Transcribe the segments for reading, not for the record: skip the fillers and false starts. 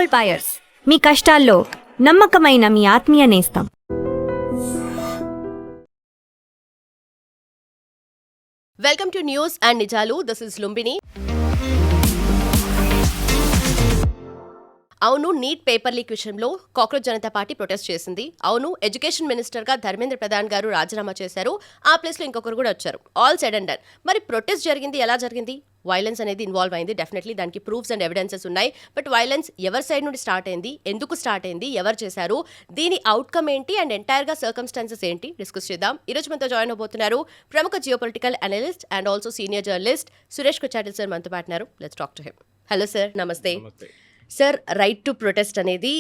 Gold buyers, మీ కష్టాల్లో నమ్మకమైన మీ ఆత్మీయ నేస్తం. వెల్కమ్ టు న్యూస్ అండ్ నిజాలు. This is Lumbini. అవును, నీట్ పేపర్ లీక్ విషయంలో కాక్రోచ్ జనతా పార్టీ ప్రొటెస్ట్ చేసింది. అవును, ఎడ్యుకేషన్ మినిస్టర్గా ధర్మేంద్ర ప్రధాన్ గారు రాజీనామా చేశారు. ఆ ప్లేస్లో ఇంకొకరు కూడా వచ్చారు. All said and done. మరి ప్రొటెస్ట్ జరిగింది, ఎలా జరిగింది? వైలెన్స్ అనేది ఇన్వాల్వ్ అయింది. డెఫినెట్లీ దానికి ప్రూఫ్స్ అండ్ ఎవిడెన్సెస్ ఉన్నాయి. బట్ వైలెన్స్ ఎవరి సైడ్ నుండి స్టార్ట్ అయింది, ఎందుకు స్టార్ట్ అయింది, ఎవరు చేశారు, దీని అవుట్కమ్ ఏంటి అండ్ ఎంటైర్గా సర్కమ్స్టాన్సెస్ ఏంటి డిస్కస్ చేద్దాం. ఈ రోజు మనతో జాయిన్ అవబోతున్నారు ప్రముఖ geopolitical analyst and also senior journalist Suresh Kochattil sir మనతో పాటున్నారు. Let's talk to him. Hello sir, నమస్తే. సార్, రైట్ టు ప్రొటెస్ట్ అనేది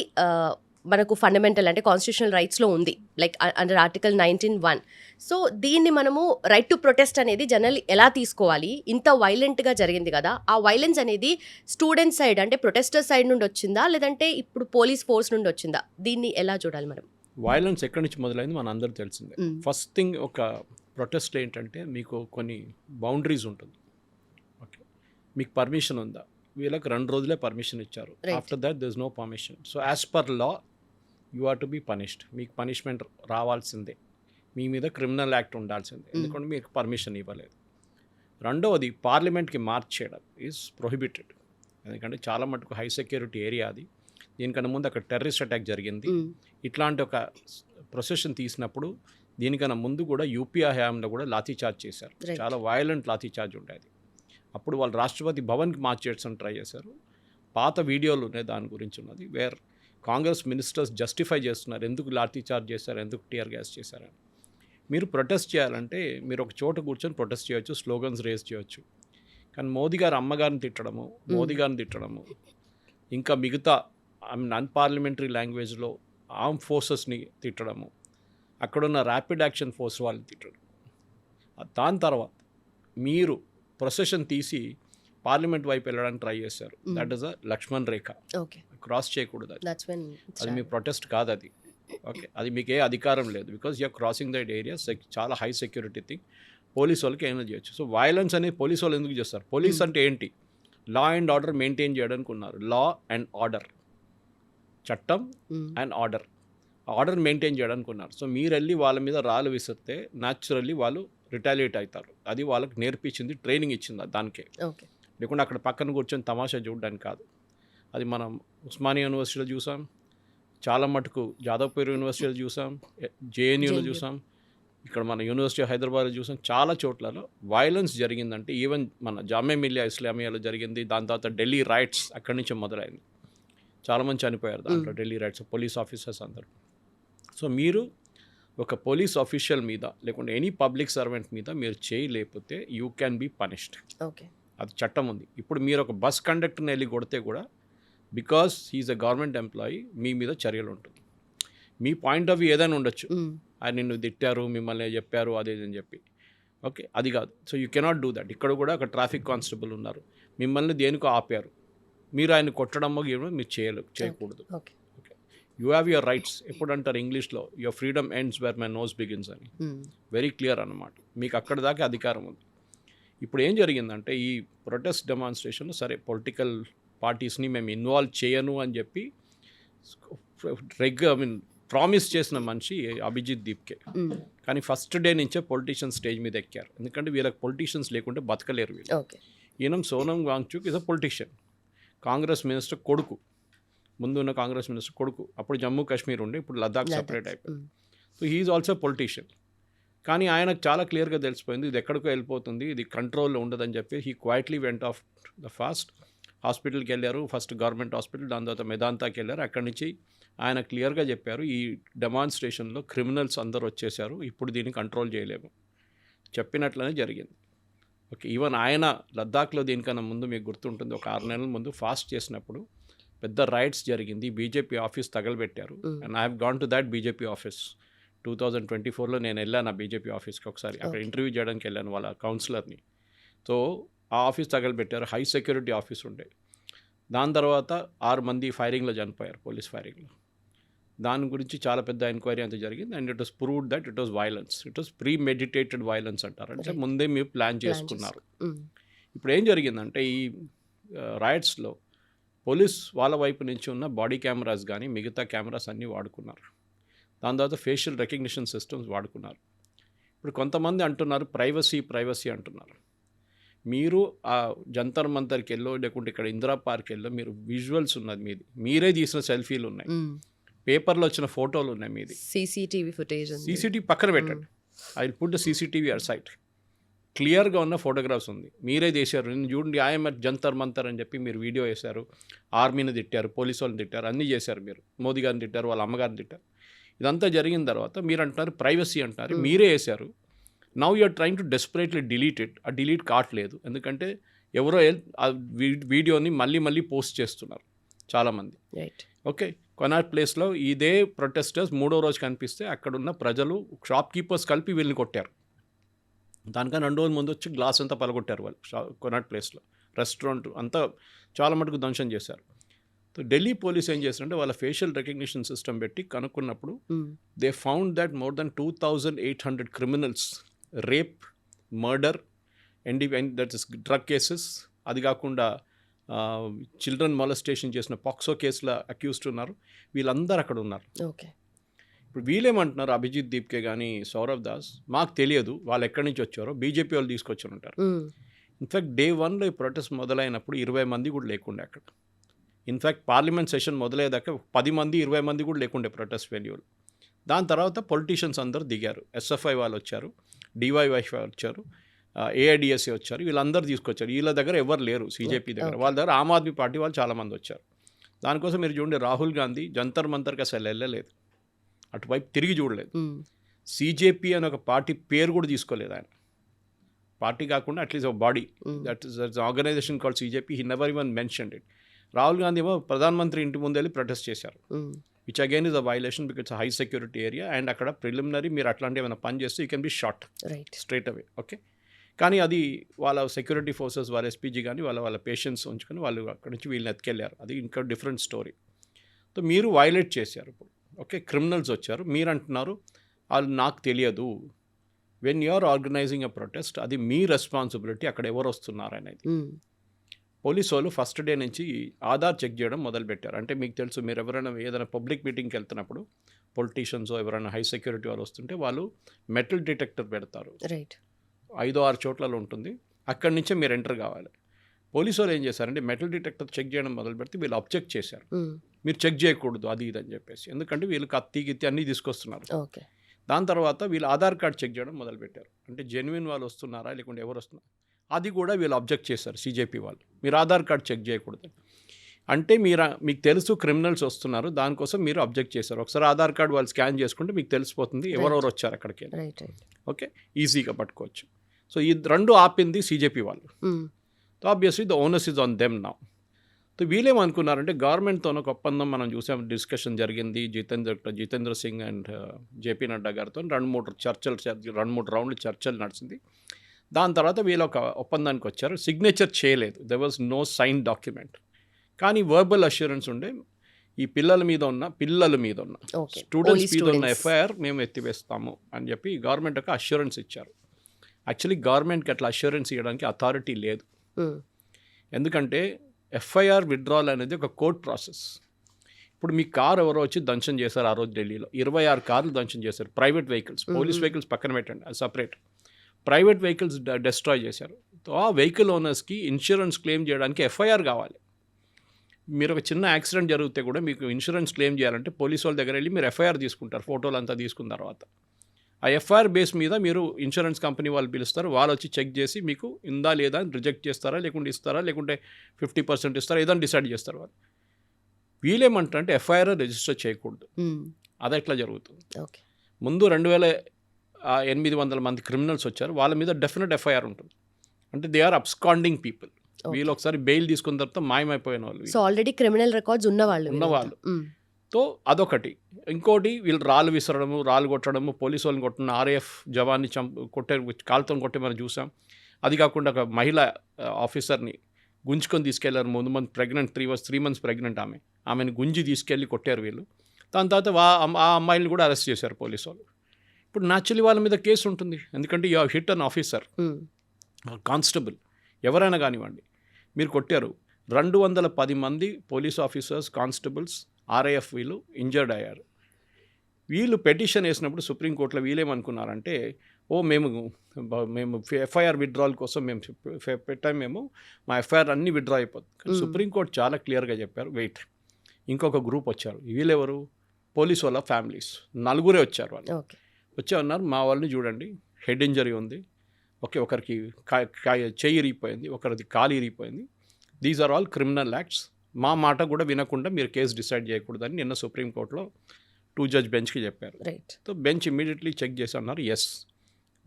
మనకు ఫండమెంటల్ అంటే కాన్స్టిట్యూషనల్ రైట్స్లో ఉంది, లైక్ అండర్ ఆర్టికల్ 19(1). సో దీన్ని మనము రైట్ టు ప్రొటెస్ట్ అనేది జనరల్ ఎలా తీసుకోవాలి? ఇంత వైలెంట్గా జరిగింది కదా, ఆ వైలెన్స్ అనేది స్టూడెంట్ సైడ్ అంటే ప్రొటెస్టర్ సైడ్ నుండి వచ్చిందా, లేదంటే ఇప్పుడు పోలీస్ ఫోర్స్ నుండి వచ్చిందా? దీన్ని ఎలా చూడాలి మనం? వైలెన్స్ ఎక్కడి నుంచి మొదలైంది మన అందరూ తెలిసిందే. ఫస్ట్ థింగ్, ఒక ప్రొటెస్ట్ ఏంటంటే మీకు కొన్ని బౌండరీస్ ఉంటుంది. ఓకే, మీకు పర్మిషన్ ఉందా? వీళ్ళకి 2 రోజులే పర్మిషన్ ఇచ్చారు. After that there is no permission. So as per law you are to be punished. మీకు పనిష్మెంట్ రావాల్సిందే, మీ మీద క్రిమినల్ యాక్ట్ ఉండాల్సిందే, ఎందుకంటే మీకు పర్మిషన్ ఇవ్వలేదు. రెండవది, పార్లమెంట్కి మార్చ్ చేయడం ఈజ్ ప్రొహిబిటెడ్, ఎందుకంటే చాలా మటుకు హై సెక్యూరిటీ ఏరియా అది. దీనికన్నా ముందు అక్కడ టెర్రరిస్ట్ అటాక్ జరిగింది. ఇట్లాంటి ఒక ప్రొసెషన్ తీసినప్పుడు దీనికన్నా ముందు కూడా యూపీ హయాంలో కూడా లాఠీచార్జ్ చేశారు. చాలా వైలెంట్ లాఠీచార్జ్ ఉండేది. అప్పుడు వాళ్ళు రాష్ట్రపతి భవన్కి మార్చ్ చేయడానికి ట్రై చేశారు. పాత వీడియోలు ఉన్నాయి దాని గురించి ఉన్నది, వేర్ కాంగ్రెస్ మినిస్టర్స్ జస్టిఫై చేస్తున్నారు ఎందుకు లాఠీ చార్జ్ చేశారు, ఎందుకు టియర్ గ్యాస్ చేశారని. మీరు ప్రొటెస్ట్ చేయాలంటే మీరు ఒక చోట కూర్చొని ప్రొటెస్ట్ చేయొచ్చు, స్లోగన్స్ రేస్ చేయొచ్చు. కానీ మోదీ గారు అమ్మగారిని తిట్టడము, మోదీ గారిని తిట్టడము, ఇంకా మిగతా అన్పార్లమెంటరీ లాంగ్వేజ్లో ఆర్మ్ ఫోర్సెస్ని తిట్టడము, అక్కడున్న ర్యాపిడ్ యాక్షన్ ఫోర్స్ వాళ్ళని తిట్టడం, దాని తర్వాత మీరు ప్రొసెషన్ తీసి పార్లమెంట్ వైపు వెళ్ళడానికి ట్రై చేశారు. That is a Lakshman rekha. Cross చేయకూడదు, అది మీ ప్రొటెస్ట్ కాదు అది. ఓకే, అది మీకు ఏ అధికారం లేదు, because you're crossing that area. చాలా హై సెక్యూరిటీ థింగ్. పోలీస్ వాళ్ళకి ఏమైనా చేయొచ్చు. సో వైలెన్స్ అనేది పోలీస్ వాళ్ళు ఎందుకు చేస్తారు? పోలీస్ అంటే ఏంటి? లా అండ్ ఆర్డర్ మెయింటైన్ చేయడానికి ఉన్నారు. లా అండ్ ఆర్డర్, చట్టం అండ్ ఆర్డర్, ఆర్డర్ మెయింటైన్ చేయడానికి ఉన్నారు. సో మీరు వెళ్ళి వాళ్ళ మీద రాళ్ళు విసిరితే న్యాచురల్లీ వాళ్ళు రిటాలియేట్ అవుతారు. అది వాళ్ళకి నేర్పించింది, ట్రైనింగ్ ఇచ్చింది దానికే. లేకుంటే అక్కడ పక్కన కూర్చొని తమాషా చూడడానికి కాదు. అది మనం ఉస్మానియా యూనివర్సిటీలో చూసాం, చాలా మటుకు జాదవ్పూర్ యూనివర్సిటీలో చూసాం, జేఎన్యూలో చూసాం, ఇక్కడ మన యూనివర్సిటీ హైదరాబాద్లో చూసాం. చాలా చోట్లలో వైలెన్స్ జరిగిందంటే, ఈవెన్ మన జామియా మిలియా ఇస్లామియాలో జరిగింది. దాని తర్వాత ఢిల్లీ రైట్స్ అక్కడి నుంచి మొదలైంది. చాలామంది చనిపోయారు దాంట్లో, ఢిల్లీ రైట్స్, పోలీస్ ఆఫీసర్స్ అందరూ. సో మీరు ఒక పోలీస్ ఆఫీషియల్ మీద లేకుంటే ఎనీ పబ్లిక్ సర్వెంట్ మీద మీరు చేయలేకపోతే you can be punished. Okay, అది చట్టం ఉంది. ఇప్పుడు మీరు ఒక బస్ కండక్టర్ని వెళ్ళి కొడితే కూడా, because he is a government employee, మీ మీద చర్యలు ఉంటుంది. మీ పాయింట్ ఆఫ్ వ్యూ ఏదైనా ఉండొచ్చు, ఆయన నిన్ను తిట్టారు, మిమ్మల్ని చెప్పారు అదే అని చెప్పి. ఓకే, అది కాదు. So you cannot do that. ఇక్కడ కూడా ఒక ట్రాఫిక్ కానిస్టేబుల్ ఉన్నారు, మిమ్మల్ని దేనికో ఆపారు, మీరు ఆయన కొట్టడమో మీరు చేయకూడదు. You have your rights. ఎప్పుడు అంటారు ఇంగ్లీష్లో, your freedom ends where my nose begins అని. వెరీ క్లియర్ అన్నమాట. మీకు అక్కడ దాకా అధికారం ఉంది. ఇప్పుడు ఏం జరిగిందంటే, ఈ ప్రొటెస్ట్ డెమాన్స్ట్రేషన్లో సరే పొలిటికల్ పార్టీస్ని మేము ఇన్వాల్వ్ చేయను అని చెప్పి ప్రామిస్ చేసిన మనిషి అభిజిత్ దీప్కే. కానీ ఫస్ట్ డే నుంచే పొలిటీషియన్స్ స్టేజ్ మీద ఎక్కారు. ఎందుకంటే వీళ్ళకి పొలిటీషియన్స్ లేకుంటే బతకలేరు వీళ్ళు. ఈయన Sonam Wangchuk is a politician, Congress minister కొడుకు, ముందున్న కాంగ్రెస్ మినిస్టర్ కొడుకు. అప్పుడు జమ్మూ కాశ్మీర్ ఉండే, ఇప్పుడు లద్దాఖ్ సపరేట్ అయిపోయింది. So he is also politician. కానీ ఆయనకు చాలా క్లియర్గా తెలిసిపోయింది ఇది ఎక్కడికో వెళ్ళిపోతుంది, ఇది కంట్రోల్లో ఉండదని చెప్పి he quietly went off the fast. హాస్పిటల్కి వెళ్ళారు, ఫస్ట్ గవర్నమెంట్ హాస్పిటల్, దాని తర్వాత మెదాంతాకి వెళ్ళారు. అక్కడి నుంచి ఆయన క్లియర్గా చెప్పారు, ఈ డెమాన్స్ట్రేషన్లో క్రిమినల్స్ అందరూ వచ్చేసారు, ఇప్పుడు దీన్ని కంట్రోల్ చేయలేము, చెప్పినట్లనే జరిగింది. ఓకే, ఈవెన్ ఆయన లద్దాఖ్లో దీనికన్నా ముందు మీకు గుర్తుంటుంది, ఒక 6 నెలల ముందు ఫాస్ట్ చేసినప్పుడు పెద్ద రైట్స్ జరిగింది, బీజేపీ ఆఫీస్ తగలబెట్టారు. And I have gone to that BJP office 2024లో. నేను వెళ్ళాను ఆ బీజేపీ ఆఫీస్కి ఒకసారి, అక్కడ ఇంటర్వ్యూ చేయడానికి వెళ్ళాను వాళ్ళ కౌన్సిలర్ని. సో ఆ ఆఫీస్ తగలబెట్టారు, హై సెక్యూరిటీ ఆఫీస్ ఉండే. దాని తర్వాత 6 మంది ఫైరింగ్లో చనిపోయారు, పోలీస్ ఫైరింగ్లో. దాని గురించి చాలా పెద్ద ఎంక్వైరీ అంతా జరిగింది. And it was proved that it was violence, it was pre meditated violence అంటారు, అంటే ముందే మీరు ప్లాన్ చేసుకున్నారు. ఇప్పుడు ఏం జరిగిందంటే, ఈ రైట్స్లో పోలీస్ వాళ్ళ వైపు నుంచి ఉన్న బాడీ కెమెరాస్ కానీ మిగతా కెమెరాస్ అన్నీ వాడుకున్నారు. దాని తర్వాత ఫేషియల్ రికగ్నిషన్ సిస్టమ్స్ వాడుకున్నారు. ఇప్పుడు కొంతమంది అంటున్నారు ప్రైవసీ అంటున్నారు. మీరు ఆ జంతర్ మంతర్కి వెళ్ళో లేకుంటే ఇక్కడ ఇందిరా పార్క్ వెళ్ళో మీరు విజువల్స్ ఉన్నది మీది, మీరే తీసిన సెల్ఫీలు ఉన్నాయి, పేపర్లో వచ్చిన ఫోటోలు ఉన్నాయి మీది, సీసీటీవీ ఫుటేజ్ సీసీటీవీ పక్కన పెట్టండి, I will put the CCTV at site, క్లియర్గా ఉన్న ఫోటోగ్రాఫ్స్ ఉంది, మీరే చేశారు. నేను చూడండి ఐఎమ్ అట్ జంతర్ మంతర్ అని చెప్పి మీరు వీడియో వేశారు, ఆర్మీని తిట్టారు, పోలీసు వాళ్ళని తిట్టారు, అన్నీ చేశారు మీరు, మోదీ గారిని తిట్టారు, వాళ్ళ అమ్మగారిని తిట్టారు. ఇదంతా జరిగిన తర్వాత మీరు అంటున్నారు ప్రైవసీ అంటారు, మీరే వేశారు. Now you're trying to desperately delete it. ఆ డిలీట్ కావట్లేదు, ఎందుకంటే ఎవరో ఆ వీడియోని మళ్ళీ పోస్ట్ చేస్తున్నారు చాలామంది. ఓకే, కొనాట్ ప్లేస్లో ఇదే ప్రొటెస్టర్స్ 3వ రోజు కనిపిస్తే అక్కడున్న ప్రజలు షాప్ కీపర్స్ కలిపి వీళ్ళని కొట్టారు. దానికన్నా 2 రోజుల ముందు వచ్చి గ్లాస్ అంతా పలగొట్టారు వాళ్ళు కొనాట్ ప్లేస్లో, రెస్టారెంట్ అంతా చాలా మటుకు ధ్వంసం చేశారు. సో ఢిల్లీ పోలీస్ ఏం చేశారంటే వాళ్ళ ఫేషియల్ రికగ్నిషన్ సిస్టమ్ పెట్టి కనుక్కున్నప్పుడు they found that more than 2,800 criminals, rape, murder, that is drug cases, అది కాకుండా చిల్డ్రన్ మొలస్టేషన్ చేసిన పాక్సో కేసులో అక్యూజ్డ్ ఉన్నారు, వీళ్ళందరూ అక్కడ ఉన్నారు. ఓకే, ఇప్పుడు వీళ్ళేమంటున్నారు, అభిజిత్ దీప్కే కానీ సౌరవ్ దాస్, మాకు తెలియదు వాళ్ళు ఎక్కడి నుంచి వచ్చారో, బీజేపీ వాళ్ళు తీసుకొచ్చారు ఉంటారు. ఇన్ఫ్యాక్ట్ డే 1లో ఈ ప్రొటెస్ట్ మొదలైనప్పుడు 20 మంది కూడా లేకుండే అక్కడ. ఇన్ఫ్యాక్ట్ పార్లమెంట్ సెషన్ మొదలయ్యేదాకా 10 మంది 20 మంది కూడా లేకుండే ప్రొటెస్ట్ వెన్యూలు. దాని తర్వాత పొలిటీషియన్స్ అందరూ దిగారు, ఎస్ఎఫ్ఐ వాళ్ళు వచ్చారు, డివైఎఫ్ఐ వచ్చారు, ఏఐడిఎస్ఏ వచ్చారు, వీళ్ళందరూ తీసుకొచ్చారు. వీళ్ళ దగ్గర ఎవరు లేరు సీజేపీ దగ్గర, వాళ్ళ దగ్గర ఆమ్ ఆద్మీ పార్టీ వాళ్ళు చాలామంది వచ్చారు. దానికోసం మీరు చూడండి రాహుల్ గాంధీ జంతర్ మంతర్కి అసలు వెళ్ళలేదు, అటువైపు తిరిగి చూడలేదు. సీజేపీ అని ఒక పార్టీ పేరు కూడా తీసుకోలేదు ఆయన, పార్టీ కాకుండా అట్లీస్ట్ ఒక body, that is organisation called CJP, he never even mentioned it. Rahul Gandhi ఏమో ప్రధానమంత్రి ఇంటి ముందు వెళ్ళి ప్రొటెస్ట్ చేశారు, which again is a violation because high security area, and అక్కడ ప్రిలిమినరీ మీరు అట్లాంటి ఏమైనా పని చేస్తే you can be shot straight away. Okay, కానీ అది వాళ్ళ సెక్యూరిటీ ఫోర్సెస్, వాళ్ళ ఎస్పీజీ కానీ వాళ్ళ పేషెంట్స్ ఉంచుకొని వాళ్ళు అక్కడి నుంచి వీళ్ళని ఎత్తుకెళ్ళారు, అది ఇంకా డిఫరెంట్ స్టోరీ. సో మీరు వైలేట్ చేశారు ఇప్పుడు. ఓకే, క్రిమినల్స్ వచ్చారు, మీరు అంటున్నారు వాళ్ళు నాకు తెలియదు. When you are organising a protest అది మీ రెస్పాన్సిబిలిటీ, అక్కడ ఎవరు వస్తున్నారు అనేది. పోలీసు వాళ్ళు ఫస్ట్ డే నుంచి ఆధార్ చెక్ చేయడం మొదలుపెట్టారు. అంటే మీకు తెలుసు, మీరు ఎవరైనా ఏదైనా పబ్లిక్ మీటింగ్కి వెళ్తున్నప్పుడు పొలిటీషియన్స్ ఎవరైనా హై సెక్యూరిటీ వాళ్ళు వస్తుంటే వాళ్ళు మెటల్ డిటెక్టర్ పెడతారు, 5-6 చోట్లలో ఉంటుంది, అక్కడి నుంచే మీరు ఎంటర్ కావాలి. పోలీసు వాళ్ళు ఏం చేశారంటే మెటల్ డిటెక్టర్ చెక్ చేయడం మొదలు పెడితే వీళ్ళు అబ్జెక్ట్ చేశారు, మీరు చెక్ చేయకూడదు అది ఇది అని చెప్పేసి, ఎందుకంటే వీళ్ళు కత్తి గిత్తి అన్నీ తీసుకొస్తున్నారు. దాని తర్వాత వీళ్ళు ఆధార్ కార్డ్ చెక్ చేయడం మొదలుపెట్టారు, అంటే జెన్యున్ వాళ్ళు వస్తున్నారా లేకుంటే ఎవరు వస్తున్నారు, అది కూడా వీళ్ళు అబ్జెక్ట్ చేశారు సీజేపీ వాళ్ళు, మీరు ఆధార్ కార్డ్ చెక్ చేయకూడదు అంటే మీకు తెలుసు క్రిమినల్స్ వస్తున్నారు, దానికోసం మీరు అబ్జెక్ట్ చేశారు. ఒకసారి ఆధార్ కార్డ్ వాళ్ళు స్కాన్ చేసుకుంటే మీకు తెలిసిపోతుంది ఎవరెవరు వచ్చారు అక్కడికి. ఓకే, ఈజీగా పట్టుకోవచ్చు. సో ఈ 2 ఆపింది సీజేపీ వాళ్ళు. So obviously the onus is on them now. So వీళ్ళేమనుకున్నారంటే గవర్నమెంట్తో ఒక ఒప్పందం మనం చూసాం, డిస్కషన్ జరిగింది, జితేంద్ర సింగ్ అండ్ జేపీ నడ్డా గారితో 2-3 రౌండ్లు చర్చలు నడిచింది. దాని తర్వాత వీళ్ళు ఒక ఒప్పందానికి వచ్చారు, సిగ్నేచర్ చేయలేదు, there was no sign document, కానీ వర్బల్ అష్యూరెన్స్ ఉండే ఈ పిల్లల మీద ఉన్న స్టూడెంట్స్ మీద ఉన్న ఎఫ్ఐఆర్ మేము ఎత్తివేస్తాము అని చెప్పి గవర్నమెంట్ ఒక అష్యూరెన్స్ ఇచ్చారు. యాక్చువల్లీ గవర్నమెంట్కి అట్లా అష్యూరెన్స్ ఇవ్వడానికి అథారిటీ లేదు, ఎందుకంటే ఎఫ్ఐఆర్ విత్డ్రాల్ అనేది ఒక కోర్ట్ ప్రాసెస్. ఇప్పుడు మీ కారు ఎవరో వచ్చి ధ్వంసం చేశారు ఆ రోజు ఢిల్లీలో, 26 కార్లు ధ్వంసం చేశారు, ప్రైవేట్ వెహికల్స్, పోలీస్ వెహికల్స్ పక్కన పెట్టండి అది సపరేట్, ప్రైవేట్ వెహికల్స్ డెస్ట్రాయ్ చేశారు. ఆ వెహికల్ ఓనర్స్కి ఇన్సూరెన్స్ క్లెయిమ్ చేయడానికి ఎఫ్ఐఆర్ కావాలి. మీరు ఒక చిన్న యాక్సిడెంట్ జరిగితే కూడా మీకు ఇన్సూరెన్స్ క్లెయిమ్ చేయాలంటే పోలీసు వాళ్ళ దగ్గర వెళ్ళి మీరు ఎఫ్ఐఆర్ తీసుకుంటారు, ఫోటోలు అంతా తీసుకున్న తర్వాత. ఆ ఎఫ్ఐఆర్ బేస్ మీద మీరు ఇన్సూరెన్స్ కంపెనీ వాళ్ళు పిలుస్తారు, వాళ్ళు వచ్చి చెక్ చేసి మీకు ఉందా లేదా అని రిజెక్ట్ చేస్తారా లేకుంటే ఇస్తారా లేకుంటే 50% ఇస్తారా ఏదని డిసైడ్ చేస్తారు వాళ్ళు. వీళ్ళేమంటారంటే ఎఫ్ఐఆర్ రిజిస్టర్ చేయకూడదు, అది ఎట్లా జరుగుతుంది. ముందు 2,800 మంది క్రిమినల్స్ వచ్చారు, వాళ్ళ మీద డెఫినెట్ ఎఫ్ఐఆర్ ఉంటుంది, అంటే దే ఆర్ అబ్స్కాండింగ్ పీపుల్. వీళ్ళు ఒకసారి బెయిల్ తీసుకున్న తర్వాత మాయమైపోయిన వాళ్ళు, సో ఆల్రెడీ క్రిమినల్ రికార్డ్స్ ఉన్నవాళ్ళు. సో అదొకటి. ఇంకోటి వీళ్ళు రాళ్ళు విసరడము, రాళ్ళు కొట్టడము, పోలీసు వాళ్ళని కొట్టిన RAF జవాన్ని కొట్టే కాలుతో కొట్టే మనం చూసాం. అది కాకుండా ఒక మహిళ ఆఫీసర్ని గుంజుకొని తీసుకెళ్లారు, ముందు మంత్ ప్రెగ్నెంట్, 3 months ప్రెగ్నెంట్ ఆమెను గుంజి తీసుకెళ్ళి కొట్టారు వీళ్ళు. దాని తర్వాత ఆ అమ్మాయిని కూడా అరెస్ట్ చేశారు పోలీసు వాళ్ళు. ఇప్పుడు న్యాచురలీ వాళ్ళ మీద కేసు ఉంటుంది, ఎందుకంటే you hit an officer, constable ఎవరైనా కానివ్వండి, మీరు కొట్టారు. 210 మంది పోలీస్ ఆఫీసర్స్, కానిస్టేబుల్స్, ఆర్ఐఎఫ్ వీళ్ళు ఇంజర్డ్ అయ్యారు. వీళ్ళు పెటిషన్ వేసినప్పుడు సుప్రీంకోర్టులో వీళ్ళేమనుకున్నారంటే, మేము ఎఫ్ఐఆర్ విత్డ్రాల్ కోసం మేము పెట్టాము, మా ఎఫ్ఐఆర్ అన్నీ విత్డ్రా అయిపోతుంది. కానీ సుప్రీంకోర్టు చాలా క్లియర్గా చెప్పారు, వెయిట్, ఇంకొక గ్రూప్ వచ్చారు. వీళ్ళెవరు? పోలీస్ వాళ్ళ ఫ్యామిలీస్, 4 వచ్చారు. వాళ్ళు వచ్చి అన్నారు, మా వాళ్ళని చూడండి, హెడ్ ఇంజరీ ఉంది, ఒకరికి చెయ్యి ఇరిగిపోయింది, ఒకరిది కాలు ఇరిగిపోయింది, these are all criminal acts, మా మాట కూడా వినకుండా మీరు కేసు డిసైడ్ చేయకూడదని నిన్న సుప్రీంకోర్టులో 2 జడ్జ్ బెంచ్కి చెప్పారు. సో బెంచ్ ఇమీడియట్లీ చెక్ చేసి అన్నారు, ఎస్,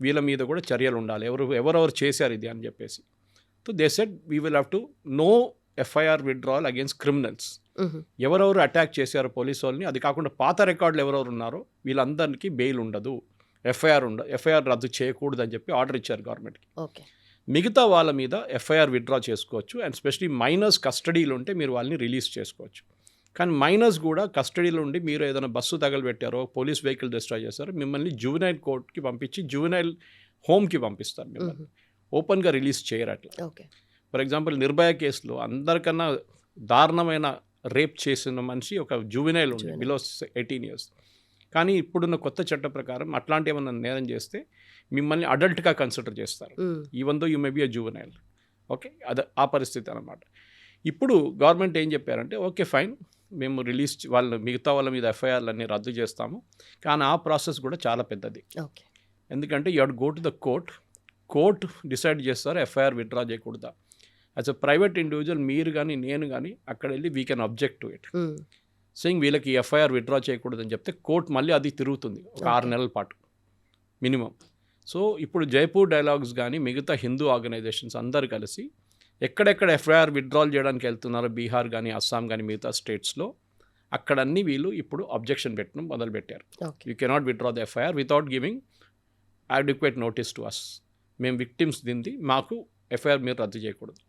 వీళ్ళ మీద కూడా చర్యలు ఉండాలి, ఎవరెవరు చేశారు ఇది అని చెప్పేసి. So they said we will have to know FIR withdrawal against criminals. ఎవరెవరు అటాక్ చేశారో పోలీసు వాళ్ళని, అది కాకుండా పాత రికార్డులు ఎవరెవరు ఉన్నారో వీళ్ళందరికీ బెయిల్ ఉండదు, ఎఫ్ఐఆర్ రద్దు చేయకూడదు అని చెప్పి ఆర్డర్ ఇచ్చారు గవర్నమెంట్కి. మిగతా వాళ్ళ మీద ఎఫ్ఐఆర్ విత్డ్రా చేసుకోవచ్చు, అండ్ స్పెషలీ మైనర్స్ కస్టడీలో ఉంటే మీరు వాళ్ళని రిలీజ్ చేసుకోవచ్చు. కానీ మైనర్స్ కూడా కస్టడీలో ఉండి మీరు ఏదైనా బస్సు తగలబెట్టారో, పోలీస్ వెహికల్ డిస్ట్రాయ్ చేస్తారో, మిమ్మల్ని జువెనైల్ కోర్ట్కి పంపించి జువెనైల్ హోమ్కి పంపిస్తారు, మిమ్మల్ని ఓపెన్గా రిలీజ్ చేయరు అట్లా. ఫర్ ఎగ్జాంపుల్ నిర్భయ కేసులో అందరికన్నా దారుణమైన రేప్ చేసిన మనిషి ఒక జువెనైల్ ఉంది, బిలో 18 years. కానీ ఇప్పుడున్న కొత్త చట్ట ప్రకారం అట్లాంటి ఏమన్నా నేరం చేస్తే మిమ్మల్ని అడల్ట్గా కన్సిడర్ చేస్తారు, even though you may be a juvenile. Okay, అది ఆ పరిస్థితి అన్నమాట. ఇప్పుడు గవర్నమెంట్ ఏం చెప్పారంటే, ఓకే ఫైన్, మేము మిగతా వాళ్ళ మీద ఎఫ్ఐఆర్లన్నీ రద్దు చేస్తాము, కానీ ఆ ప్రాసెస్ కూడా చాలా పెద్దది. ఎందుకంటే you have to go to the court decide చేస్తారు ఎఫ్ఐఆర్ విత్డ్రా చేయకూడదా. యాజ్ అ ప్రైవేట్ ఇండివిజువల్ మీరు కానీ నేను కానీ అక్కడ వెళ్ళి we can object to it, saying వీళ్ళకి ఎఫ్ఐఆర్ విత్డ్రా చేయకూడదని చెప్తే కోర్ట్ మళ్ళీ అది తిరుగుతుంది ఒక 6 నెలల పాటు మినిమం. సో ఇప్పుడు జైపూర్ డైలాగ్స్ కానీ మిగతా హిందూ ఆర్గనైజేషన్స్ అందరు కలిసి ఎక్కడెక్కడ ఎఫ్ఐఆర్ విత్డ్రాల్ చేయడానికి వెళ్తున్నారో, బీహార్ కానీ అస్సాం కానీ మిగతా స్టేట్స్లో, అక్కడన్నీ వీళ్ళు ఇప్పుడు అబ్జెక్షన్ పెట్టడం మొదలుపెట్టారు. You cannot withdraw the FIR without giving adequate notice to us. మేము విక్టిమ్స్ దింది, మాకు ఎఫ్ఐఆర్ మీరు రద్దు చేయకూడదు.